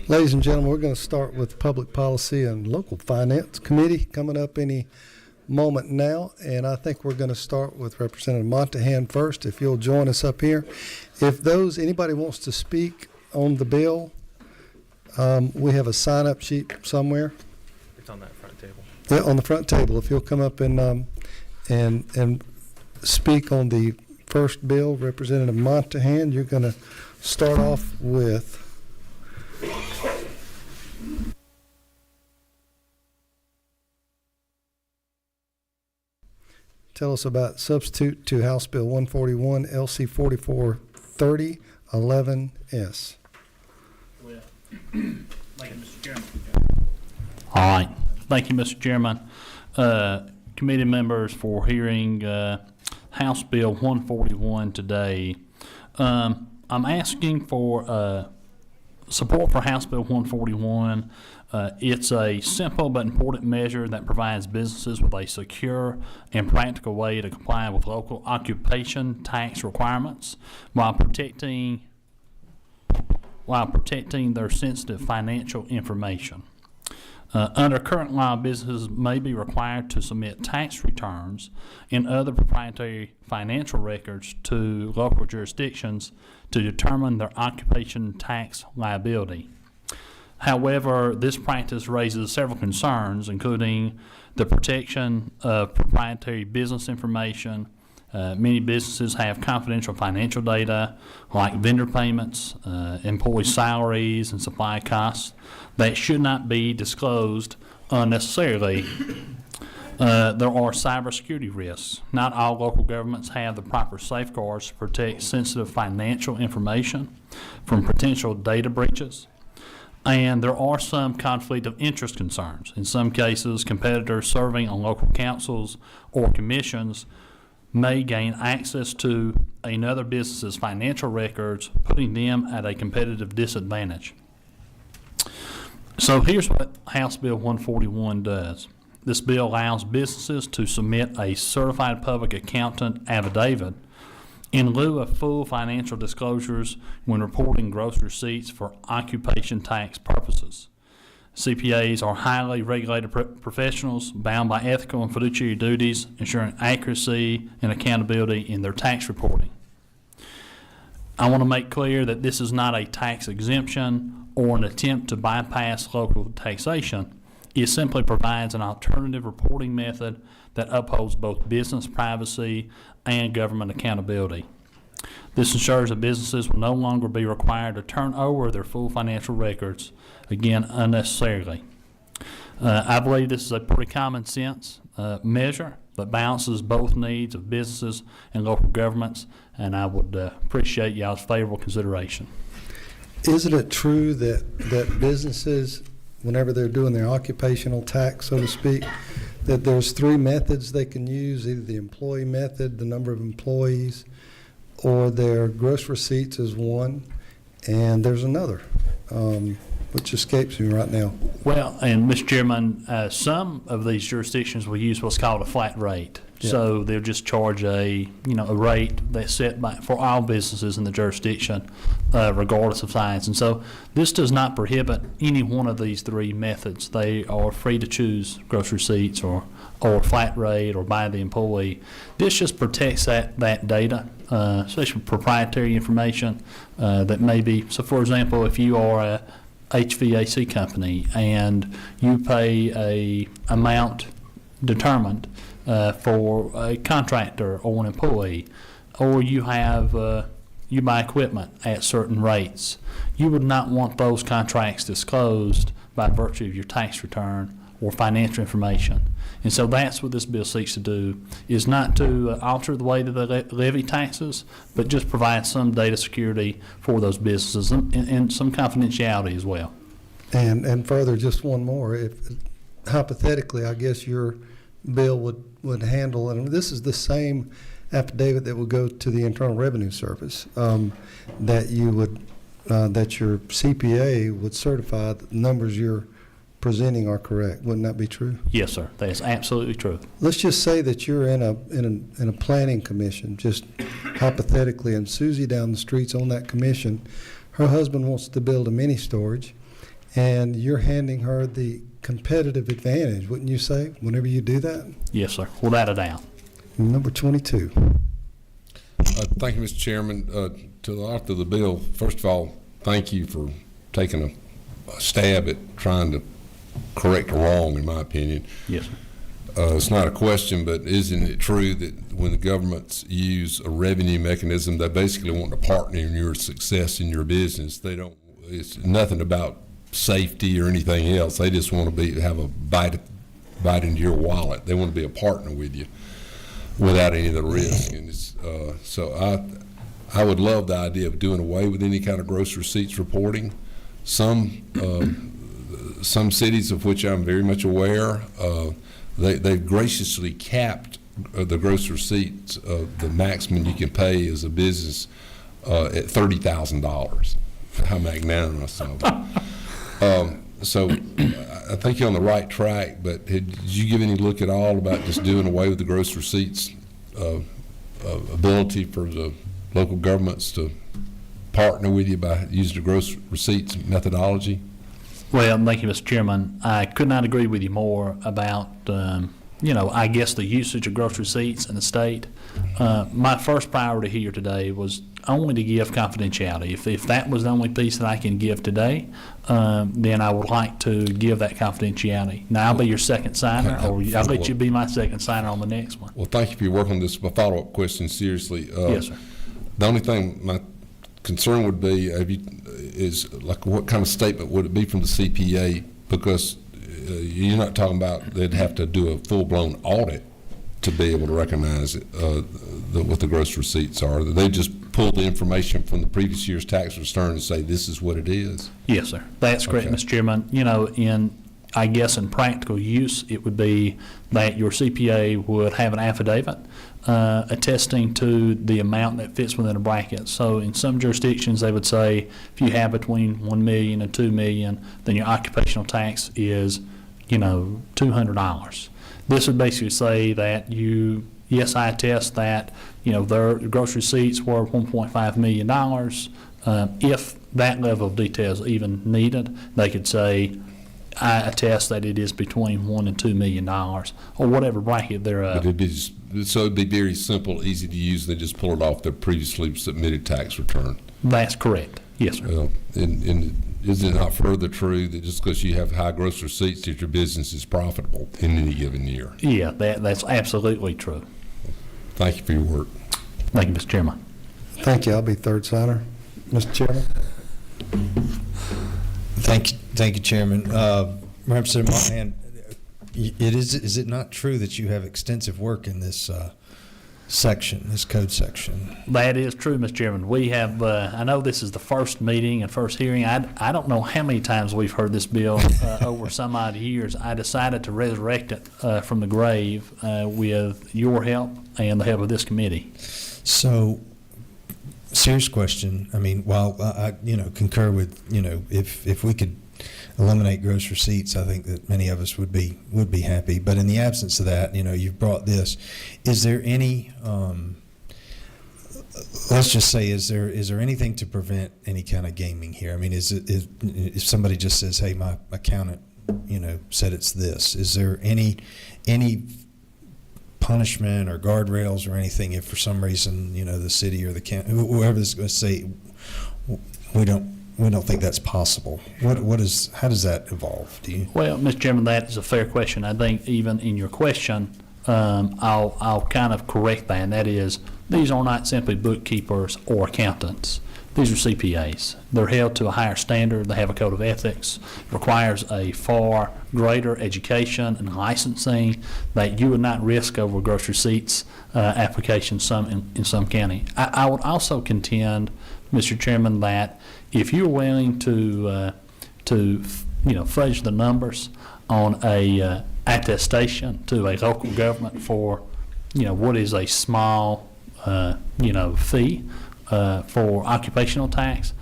Ladies and gentlemen, we're going to start with Public Policy and Local Finance Committee coming up any moment now, and I think we're going to start with Representative Montahan first, if you'll join us up here. If anybody wants to speak on the bill, we have a sign-up sheet somewhere. It's on that front table. Yeah, on the front table. If you'll come up and speak on the first bill, Representative Montahan, you're going to start off with. Tell us about substitute to House Bill 141, LC 4430, 11S. Well, thank you, Mr. Chairman. All right. Thank you, Mr. Chairman. Committee members for hearing House Bill 141 today. I'm asking for support for House Bill 141. It's a simple but important measure that provides businesses with a secure and practical way to comply with local occupation tax requirements while protecting their sensitive financial information. Under current law, businesses may be required to submit tax returns and other proprietary financial records to local jurisdictions to determine their occupation tax liability. However, this practice raises several concerns, including the protection of proprietary business information. Many businesses have confidential financial data like vendor payments, employee salaries, and supply costs that should not be disclosed unnecessarily. There are cybersecurity risks. Not all local governments have the proper safeguards to protect sensitive financial information from potential data breaches. And there are some conflict of interest concerns. In some cases, competitors serving on local councils or commissions may gain access to another business's financial records, putting them at a competitive disadvantage. So here's what House Bill 141 does. This bill allows businesses to submit a certified public accountant affidavit in lieu of full financial disclosures when reporting gross receipts for occupation tax purposes. CPAs are highly regulated professionals bound by ethical and fiduciary duties, ensuring accuracy and accountability in their tax reporting. I want to make clear that this is not a tax exemption or an attempt to bypass local taxation. It simply provides an alternative reporting method that upholds both business privacy and government accountability. This ensures that businesses will no longer be required to turn over their full financial records, again, unnecessarily. I believe this is a pretty common sense measure that balances both needs of businesses and local governments, and I would appreciate y'all's favorable consideration. Isn't it true that businesses, whenever they're doing their occupational tax, so to speak, that there's three methods they can use, either the employee method, the number of employees, or their gross receipts is one, and there's another, which escapes me right now. Well, and Mr. Chairman, some of these jurisdictions will use what's called a flat rate. Yeah. So they'll just charge a rate that's set for all businesses in the jurisdiction, regardless of size. And so this does not prohibit any one of these three methods. They are free to choose gross receipts or flat rate or by the employee. This just protects that data, especially proprietary information that may be. So, for example, if you are a HVAC company and you pay a amount determined for a contractor or an employee, or you have you buy equipment at certain rates, you would not want those contracts disclosed by virtue of your tax return or financial information. And so that's what this bill seeks to do, is not to alter the way that they levy taxes, but just provide some data security for those businesses and some confidentiality as well. And further, just one more. If hypothetically, I guess your bill would handle, and this is the same affidavit that would go to the Internal Revenue Service, that you would that your CPA would certify that the numbers you're presenting are correct. Wouldn't that be true? Yes, sir. That is absolutely true. Let's just say that you're in a planning commission, just hypothetically, and Susie down the street's on that commission, her husband wants to build a mini storage, and you're handing her the competitive advantage, wouldn't you say, whenever you do that? Yes, sir, without a doubt. Number 22. Thank you, Mr. Chairman. To the author of the bill, first of all, thank you for taking a stab at trying to correct a wrong, in my opinion. Yes, sir. It's not a question, but isn't it true that when the governments use a revenue mechanism, they basically want to partner in your success in your business? They don't. It's nothing about safety or anything else. They just want to have a bite into your wallet. They want to be a partner with you without any of the risk. And it's, so I would love the idea of doing away with any kind of gross receipts reporting. Some cities, of which I'm very much aware, they've graciously capped the gross receipts, the maximum you can pay as a business at $30,000. How magnanimous of them. So I think you're on the right track, but did you give any look at all about just doing away with the gross receipts ability for the local governments to partner with you by using the gross receipts methodology? Well, thank you, Mr. Chairman. I could not agree with you more about, I guess the usage of gross receipts in the state. My first priority here today was only to give confidentiality. If that was the only piece that I can give today, then I would like to give that confidentiality. Now, I'll be your second signer, or I'll let you be my second signer on the next one. Well, thank you for your work on this. Follow-up question, seriously. Yes, sir. The only thing my concern would be is like what kind of statement would it be from the CPA? Because you're not talking about they'd have to do a full-blown audit to be able to recognize it, what the gross receipts are. They just pull the information from the previous year's tax return and say this is what it is. Yes, sir. That's correct, Okay. Mr. Chairman. I guess in practical use, it would be that your CPA would have an affidavit attesting to the amount that fits within a bracket. So in some jurisdictions, they would say if you have between $1 million and $2 million, then your occupational tax is, $200. This would basically say that yes, I attest that, their gross receipts were $1.5 million. If that level of detail is even needed, they could say, I attest that it is between $1 and $2 million, or whatever bracket they're But it'd be very simple, easy to use. They just pull it off their previously submitted tax return. That's correct. Yes, sir. Well, and is it not further true that just because you have high gross receipts that your business is profitable in any given year? Yeah, that's absolutely true. Thank you for your work. Thank you, Mr. Chairman. Thank you. I'll be third signer. Mr. Chairman? Thank you, Chairman. Representative Monahan, is it not true that you have extensive work in this section, this code section? That is true, Mr. Chairman. We have, I know this is the first meeting and first hearing. I don't know how many times we've heard this bill over some odd years. I decided to resurrect it from the grave with your help and the help of this committee. So, serious question. I mean, while I concur with, if we could eliminate gross receipts, I think that many of us would be happy. But in the absence of that, you've brought this. Is there any? Let's just say, is there anything to prevent any kind of gaming here? I mean, if somebody just says, "Hey, my accountant, said it's this," is there any punishment or guardrails or anything if for some reason the city or the county, whoever is going to say we don't think that's possible? How does that evolve? Do you? Well, Mr. Chairman, that is a fair question. I think even in your question, I'll kind of correct that. And that is, these are not simply bookkeepers or accountants. These are CPAs. They're held to a higher standard. They have a code of ethics. It requires a far greater education and licensing that you would not risk over gross receipts applications in some county. I would also contend, Mr. Chairman, that if you're willing to fudge the numbers on a attestation to a local government for what is a small fee for occupational tax,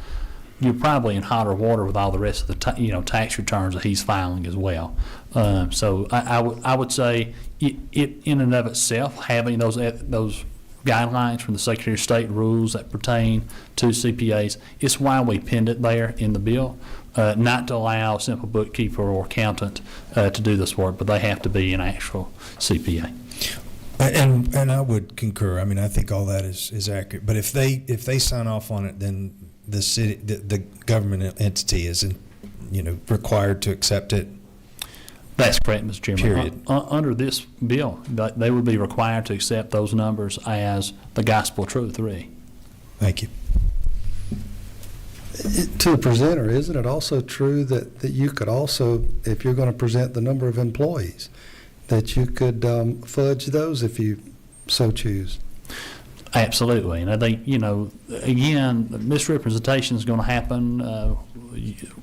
you're probably in hotter water with all the rest of the tax returns that he's filing as well. So I would say it in and of itself, having those guidelines from the Secretary of State rules that pertain to CPAs. It's why we pinned it there in the bill, not to allow a simple bookkeeper or accountant to do this work, but they have to be an actual CPA. And I would concur. I mean, I think all that is accurate. But if they sign off on it, then the city, the government entity isn't, required to accept it. That's correct, Mr. Chairman. Period. Under this bill, they would be required to accept those numbers as the gospel truth, really. Thank you. To the presenter, isn't it also true that you could also, if you're going to present the number of employees, that you could fudge those if you so choose? Absolutely. And I think, again, misrepresentation is going to happen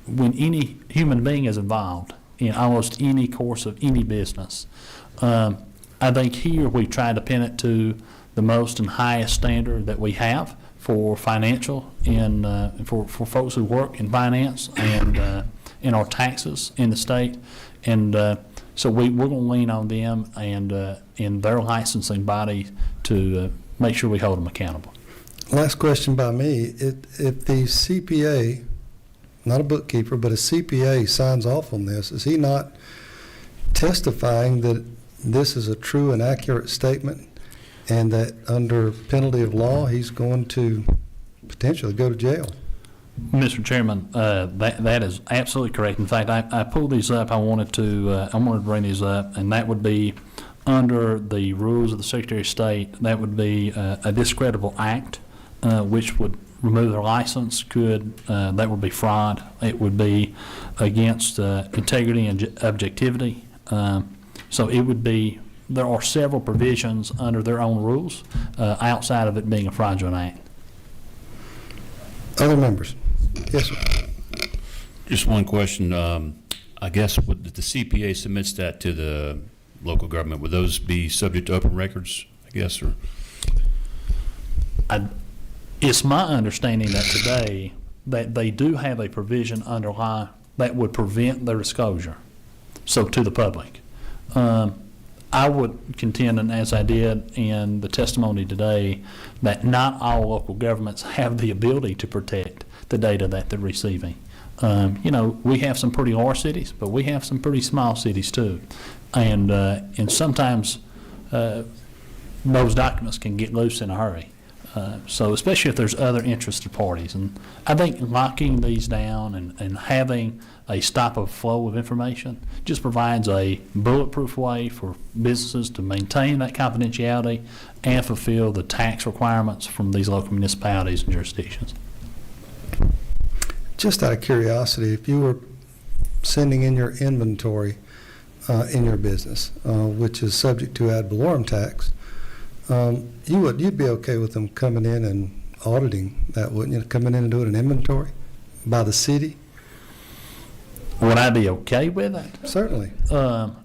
when any human being is involved in almost any course of any business. I think here we try to pin it to the most and highest standard that we have for financial and for folks who work in finance and in our taxes in the state. And so we're going to lean on them and in their licensing body to make sure we hold them accountable. Last question by me. If the CPA, not a bookkeeper, but a CPA signs off on this, is he not testifying that this is a true and accurate statement and that under penalty of law, he's going to potentially go to jail? Mr. Chairman, that is absolutely correct. In fact, I pulled these up. I wanted to bring these up, and that would be under the rules of the Secretary of State. That would be a discreditable act, which would remove their license. That would be fraud. It would be against integrity and objectivity. So it would be. There are several provisions under their own rules outside of it being a fraudulent act. Other members? Yes, sir. Just one question. I guess if the CPA submits that to the local government, would those be subject to open records, I guess? Or it's my understanding that today that they do have a provision under law that would prevent their disclosure, so to the public. I would contend, and as I did in the testimony today, that not all local governments have the ability to protect the data that they're receiving. We have some pretty large cities, but we have some pretty small cities too. And sometimes those documents can get loose in a hurry. So especially if there's other interested parties. And I think locking these down and having a stop of flow of information just provides a bulletproof way for businesses to maintain that confidentiality and fulfill the tax requirements from these local municipalities and jurisdictions. Just out of curiosity, if you were sending in your inventory in your business, which is subject to ad valorem tax, you'd be okay with them coming in and auditing that, wouldn't you? Coming in and doing an inventory by the city? Would I be okay with that? Certainly. Well,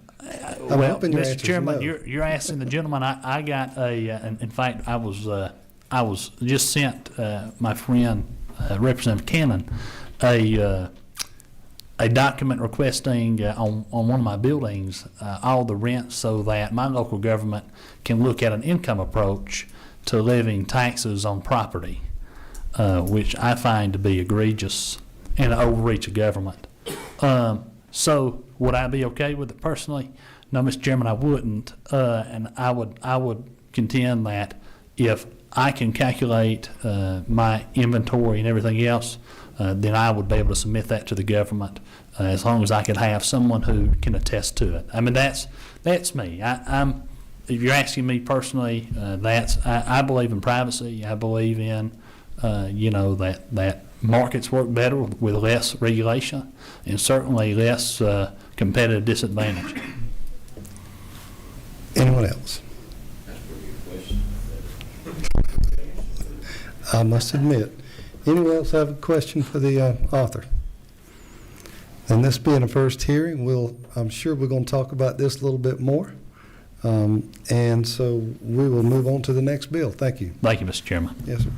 Mr. Chairman, no. you're asking the gentleman. I got in fact, I was just sent my friend Representative Cannon a document requesting on one of my buildings all the rent so that my local government can look at an income approach to levying taxes on property, which I find to be egregious and an overreach of government. So would I be okay with it personally? No, Mr. Chairman, I wouldn't. And I would contend that if I can calculate my inventory and everything else, then I would be able to submit that to the government as long as I could have someone who can attest to it. I mean, that's me. If you're asking me personally, I believe in privacy. I believe in that markets work better with less regulation and certainly less competitive disadvantage. Anyone else? I must admit. Anyone else have a question for the author? And this being a first hearing, I'm sure we're going to talk about this a little bit more. And so we will move on to the next bill. Thank you. Thank you, Mr. Chairman. Yes, sir.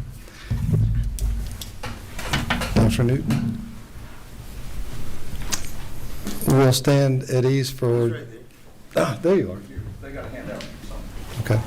Councilor Newton. We'll stand at ease for... there you are. They got a handout. Okay.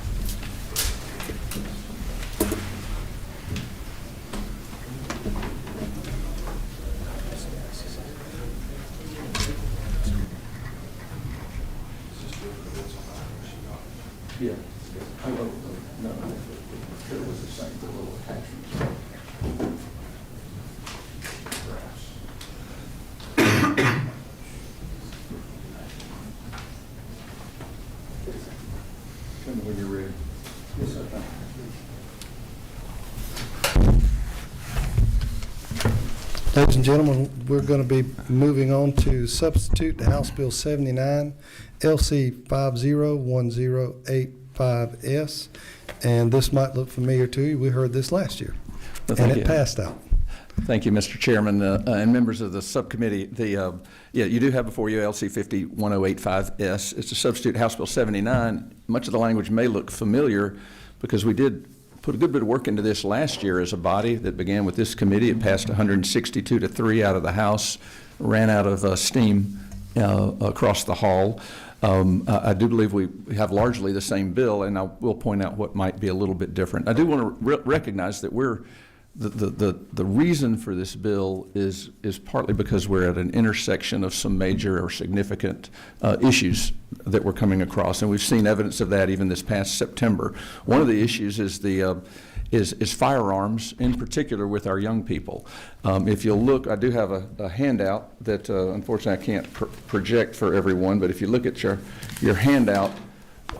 Ladies and gentlemen, we're going to be moving on to substitute to House Bill 79, LC 501085S. And this might look familiar to you. We heard this last year, and it passed out. Thank you, Mr. Chairman, and members of the subcommittee. You do have before you LC 501085S. It's a substitute House Bill 79. Much of the language may look familiar because we did put a good bit of work into this last year as a body that began with this committee. It passed 162 to 3 out of the House, ran out of steam across the hall. I do believe we have largely the same bill, and I will point out what might be a little bit different. I do want to recognize that the reason for this bill is partly because we're at an intersection of some major or significant issues that we're coming across, and we've seen evidence of that even this past September. One of the issues is is firearms, in particular with our young people. If you'll look, I do have a handout that unfortunately I can't project for everyone, but if you look at your handout,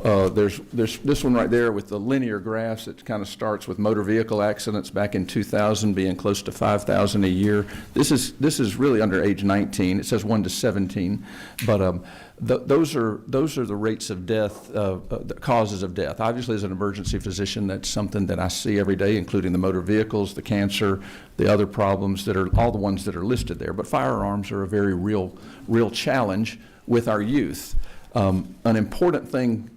there's this one right there with the linear graphs that kind of starts with motor vehicle accidents back in 2000 being close to 5,000 a year. This is really under age 19. It says 1 to 17, but those are the rates of death, the causes of death. Obviously, as an emergency physician, that's something that I see every day, including the motor vehicles, the cancer, the other problems that are all the ones that are listed there. But firearms are a very real challenge with our youth. An important thing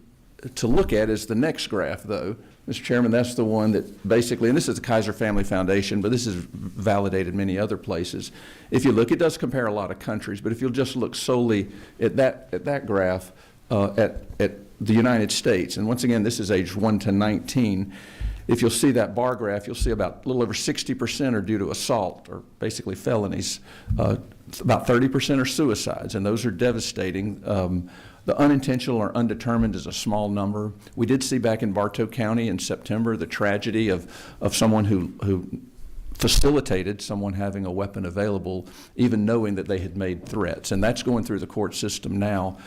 to look at is the next graph, though. Mr. Chairman, that's the one that basically, and this is the Kaiser Family Foundation, but this is validated many other places. If you look, it does compare a lot of countries, but if you'll just look solely at that graph at the United States, and once again, this is age 1 to 19, if you'll see that bar graph, you'll see about a little over 60% are due to assault, or basically felonies. About 30% are suicides, and those are devastating. The unintentional or undetermined is a small number. We did see back in Bartow County in September the tragedy of someone who facilitated someone having a weapon available, even knowing that they had made threats, and that's going through the court system now.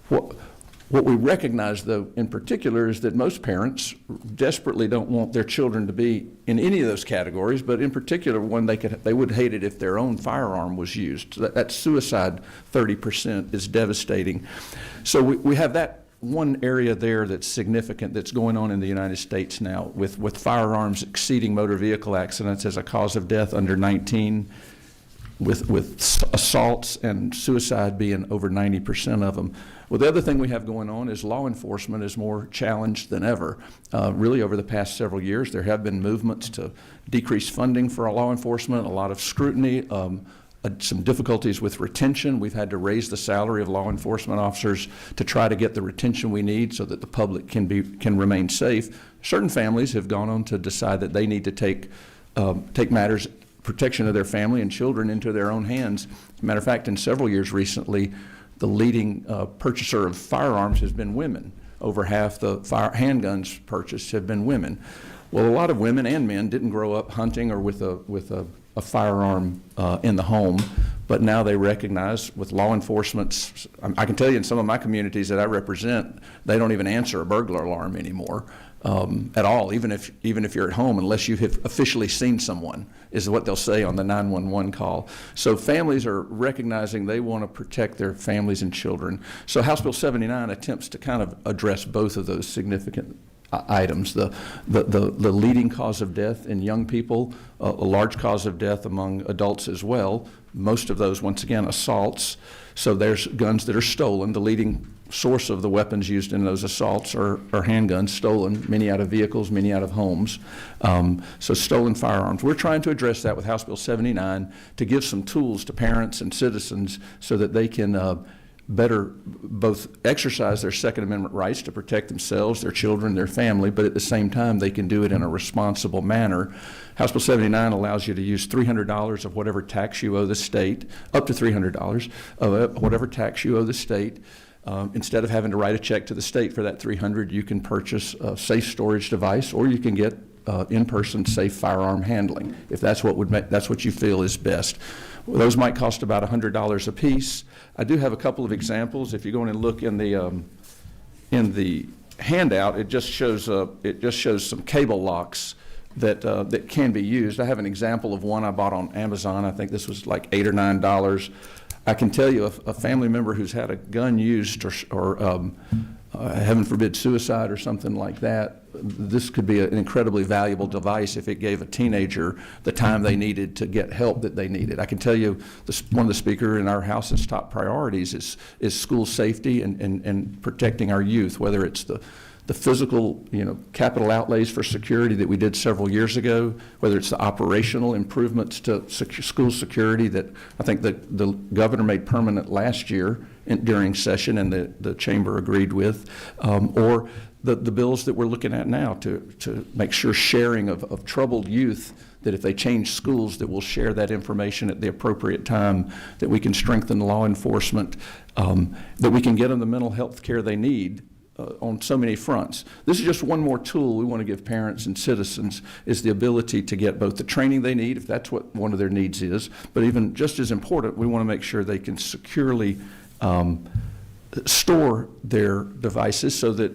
What we recognize, though, in particular, is that most parents desperately don't want their children to be in any of those categories, but in particular, one they would hate it if their own firearm was used. So that suicide 30% is devastating. So we have that one area there that's significant that's going on in the United States now with firearms exceeding motor vehicle accidents as a cause of death under 19, with assaults and suicide being over 90% of them. Well, the other thing we have going on is law enforcement is more challenged than ever. Really, over the past several years, there have been movements to decrease funding for our law enforcement, a lot of scrutiny, some difficulties with retention. We've had to raise the salary of law enforcement officers to try to get the retention we need so that the public can remain safe. Certain families have gone on to decide that they need to take matters, protection of their family and children, into their own hands. As a matter of fact, in several years recently, the leading purchaser of firearms has been women. Over half the handguns purchased have been women. Well, a lot of women and men didn't grow up hunting or with a firearm in the home, but now they recognize with law enforcement, I can tell you in some of my communities that I represent, they don't even answer a burglar alarm anymore at all, even if you're at home, unless you have officially seen someone, is what they'll say on the 911 call. So families are recognizing they want to protect their families and children. So House Bill 79 attempts to kind of address both of those significant items, the leading cause of death in young people, a large cause of death among adults as well. Most of those, once again, assaults. So there's guns that are stolen. The leading source of the weapons used in those assaults are handguns, stolen, many out of vehicles, many out of homes. So stolen firearms. We're trying to address that with House Bill 79 to give some tools to parents and citizens so that they can better both exercise their Second Amendment rights to protect themselves, their children, their family, but at the same time they can do it in a responsible manner. House Bill 79 allows you to use $300 of whatever tax you owe the state, up to $300 of whatever tax you owe the state. Instead of having to write a check to the state for that $300, you can purchase a safe storage device, or you can get in-person safe firearm handling, if that's what you feel is best. Well, those might cost about $100 a piece. I do have a couple of examples. If you go in and look in the handout, it just shows some cable locks that can be used. I have an example of one I bought on Amazon. I think this was like $8 or $9. I can tell you a family member who's had a gun used or heaven forbid, suicide or something like that, this could be an incredibly valuable device if it gave a teenager the time they needed to get help that they needed. I can tell you one of the speaker in our house's top priorities is school safety and protecting our youth, whether it's the physical, capital outlays for security that we did several years ago, whether it's the operational improvements to school security that I think the governor made permanent last year during session and the chamber agreed with, or the bills that we're looking at now to make sure sharing of troubled youth, that if they change schools, that we'll share that information at the appropriate time, that we can strengthen law enforcement, that we can get them the mental health care they need on so many fronts. This is just one more tool we want to give parents and citizens, is the ability to get both the training they need, if that's what one of their needs is, but even just as important, we want to make sure they can securely store their devices so that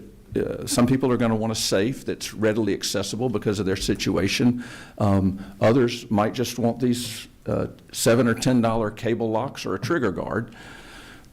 some people are going to want a safe that's readily accessible because of their situation. Others might just want these $7 or $10 cable locks or a trigger guard.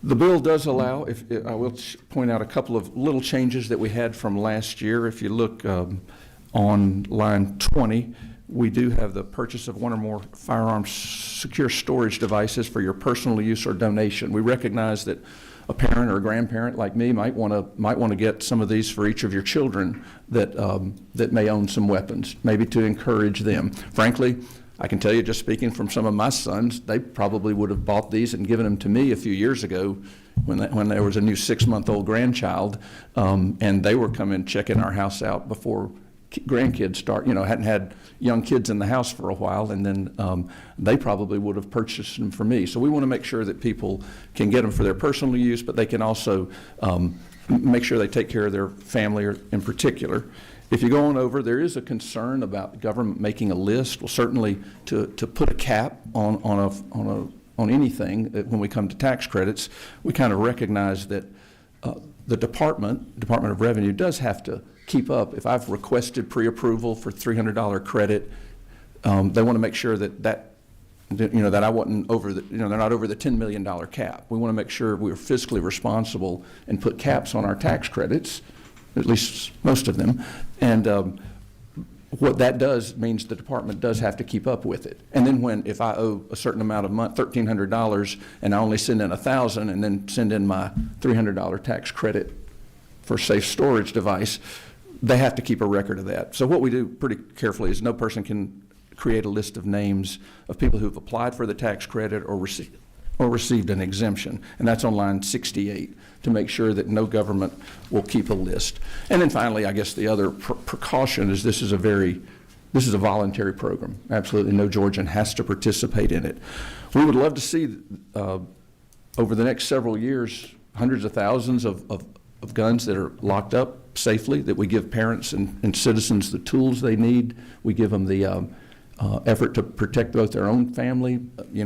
The bill does allow, I will point out a couple of little changes that we had from last year. If you look on line 20, we do have the purchase of one or more firearms secure storage devices for your personal use or donation. We recognize that a parent or a grandparent like me might want to get some of these for each of your children that may own some weapons, maybe to encourage them. Frankly, I can tell you, just speaking from some of my sons, they probably would have bought these and given them to me a few years ago when there was a new 6-month-old grandchild, and they were coming checking our house out before grandkids start, hadn't had young kids in the house for a while, and then they probably would have purchased them for me. So we want to make sure that people can get them for their personal use, but they can also make sure they take care of their family in particular. If you go on over, there is a concern about government making a list. Well, certainly to put a cap on anything when we come to tax credits, we kind of recognize that the Department of Revenue does have to keep up. If I've requested pre-approval for $300 credit, they want to make sure that I wasn't over they're not over the $10 million cap. We want to make sure we're fiscally responsible and put caps on our tax credits, at least most of them. And what that does means the department does have to keep up with it. And then if I owe a certain amount of money, $1,300, and I only send in $1,000 and then send in my $300 tax credit for safe storage device, they have to keep a record of that. So what we do pretty carefully is no person can create a list of names of people who've applied for the tax credit or received an exemption. And that's on line 68 to make sure that no government will keep a list. And then finally, I guess the other precaution is this is a voluntary program. Absolutely no Georgian has to participate in it. We would love to see over the next several years hundreds of thousands of guns that are locked up safely, that we give parents and citizens the tools they need. We give them the effort to protect both their own family,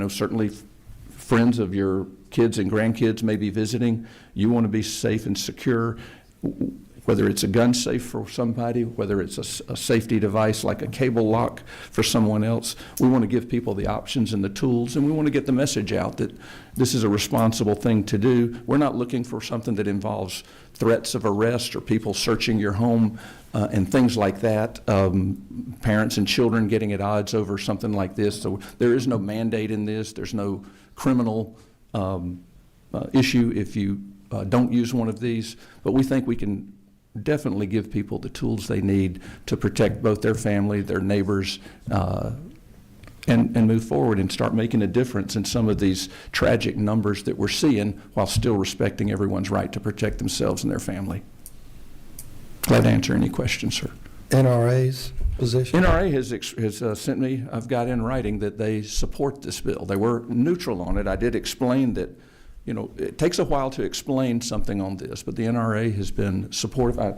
certainly friends of your kids and grandkids may be visiting. You want to be safe and secure, whether it's a gun safe for somebody, whether it's a safety device like a cable lock for someone else. We want to give people the options and the tools, and we want to get the message out that this is a responsible thing to do. We're not looking for something that involves threats of arrest or people searching your home and things like that, parents and children getting at odds over something like this. So there is no mandate in this. There's no criminal issue if you don't use one of these, but we think we can definitely give people the tools they need to protect both their family, their neighbors, and move forward and start making a difference in some of these tragic numbers that we're seeing while still respecting everyone's right to protect themselves and their family. Glad to answer any questions, sir. NRA's position? NRA has sent me, I've got in writing that they support this bill. They were neutral on it. I did explain that, it takes a while to explain something on this, but the NRA has been supportive. I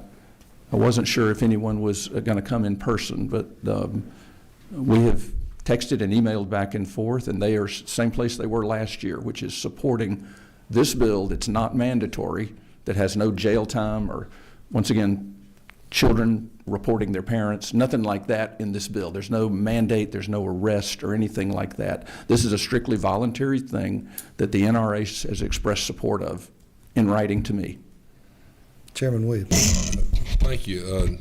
wasn't sure if anyone was going to come in person, but we have texted and emailed back and forth, and they are same place they were last year, which is supporting this bill that's not mandatory, that has no jail time or, once again, children reporting their parents, nothing like that in this bill. There's no mandate, there's no arrest or anything like that. This is a strictly voluntary thing that the NRA has expressed support of in writing to me. Chairman Williams. Thank you.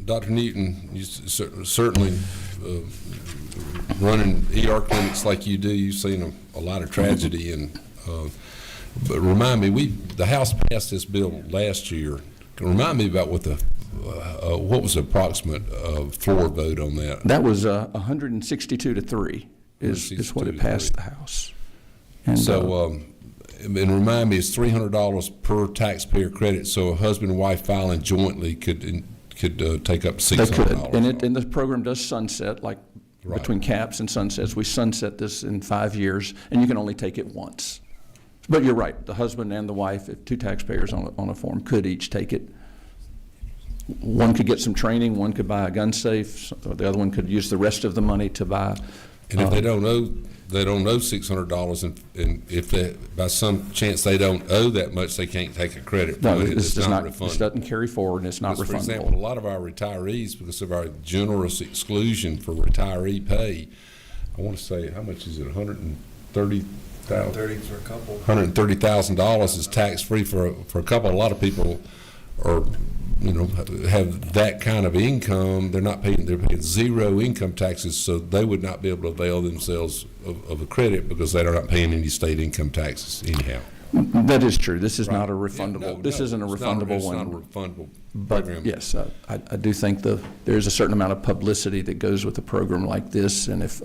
Dr. Newton, you certainly running ER clinics like you do, you've seen a lot of tragedy. And but remind me, the House passed this bill last year. Remind me about what was the approximate floor vote on that? That was 162 to 3 is what it passed the House. And so, and remind me, it's $300 per taxpayer credit, so a husband and wife filing jointly could take up $600. They could, and the program does sunset, like between caps and sunsets. We sunset this in 5 years, and you can only take it once. But you're right, the husband and the wife, if two taxpayers on a form, could each take it. One could get some training, one could buy a gun safe, or the other one could use the rest of the money to buy. And if they don't owe $600, and if they, by some chance they don't owe that much, they can't take a credit. No, this doesn't carry forward, and it's not refundable. For example, a lot of our retirees, because of our generous exclusion for retiree pay, I want to say, how much is it? $130,000 is tax free for a couple. A lot of people are, have that kind of income. They're paying zero income taxes, so they would not be able to avail themselves of a credit because they're not paying any state income taxes anyhow. That is true. This is not a refundable. This isn't a refundable one. It's not a refundable but program. Yes, I do think there's a certain amount of publicity that goes with a program like this, and if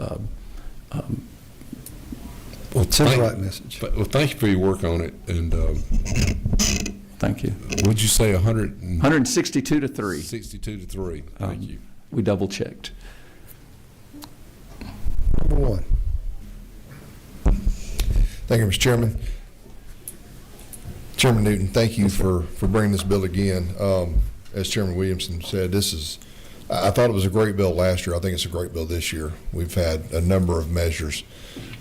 well, it's the right message. Well, thank you for your work on it, and thank you. What'd you say? 162 to 3. 62 to 3. Thank you. We double checked. Number one. Thank you, Mr. Chairman. Chairman Newton, thank you for bringing this bill again. As Chairman Williamson said, I thought it was a great bill last year. I think it's a great bill this year. We've had a number of measures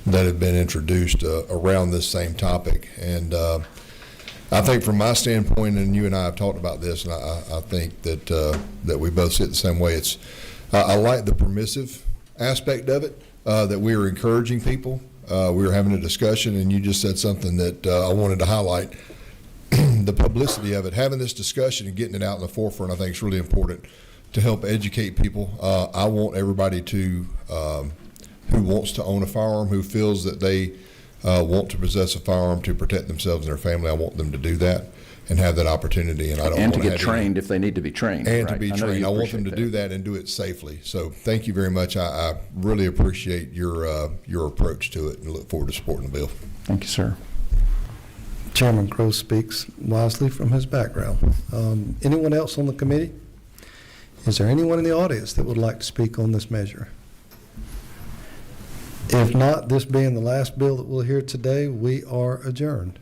that have been introduced around this same topic. And I think from my standpoint, and you and I have talked about this, and I think that we both see it the same way. I like the permissive aspect of it, that we are encouraging people. We were having a discussion, and you just said something that I wanted to highlight. The publicity of it, having this discussion and getting it out in the forefront, I think is really important to help educate people. I want everybody to, who wants to own a firearm, who feels that they want to possess a firearm to protect themselves and their family, I want them to do that and have that opportunity. And I don't want to get trained if they need to be trained. And to be trained. I want them to do that and do it safely. So thank you very much. I really appreciate your approach to it and look forward to supporting the bill. Thank you, sir. Chairman Crowe speaks wisely from his background. Anyone else on the committee? Is there anyone in the audience that would like to speak on this measure? If not, this being the last bill that we'll hear today, we are adjourned.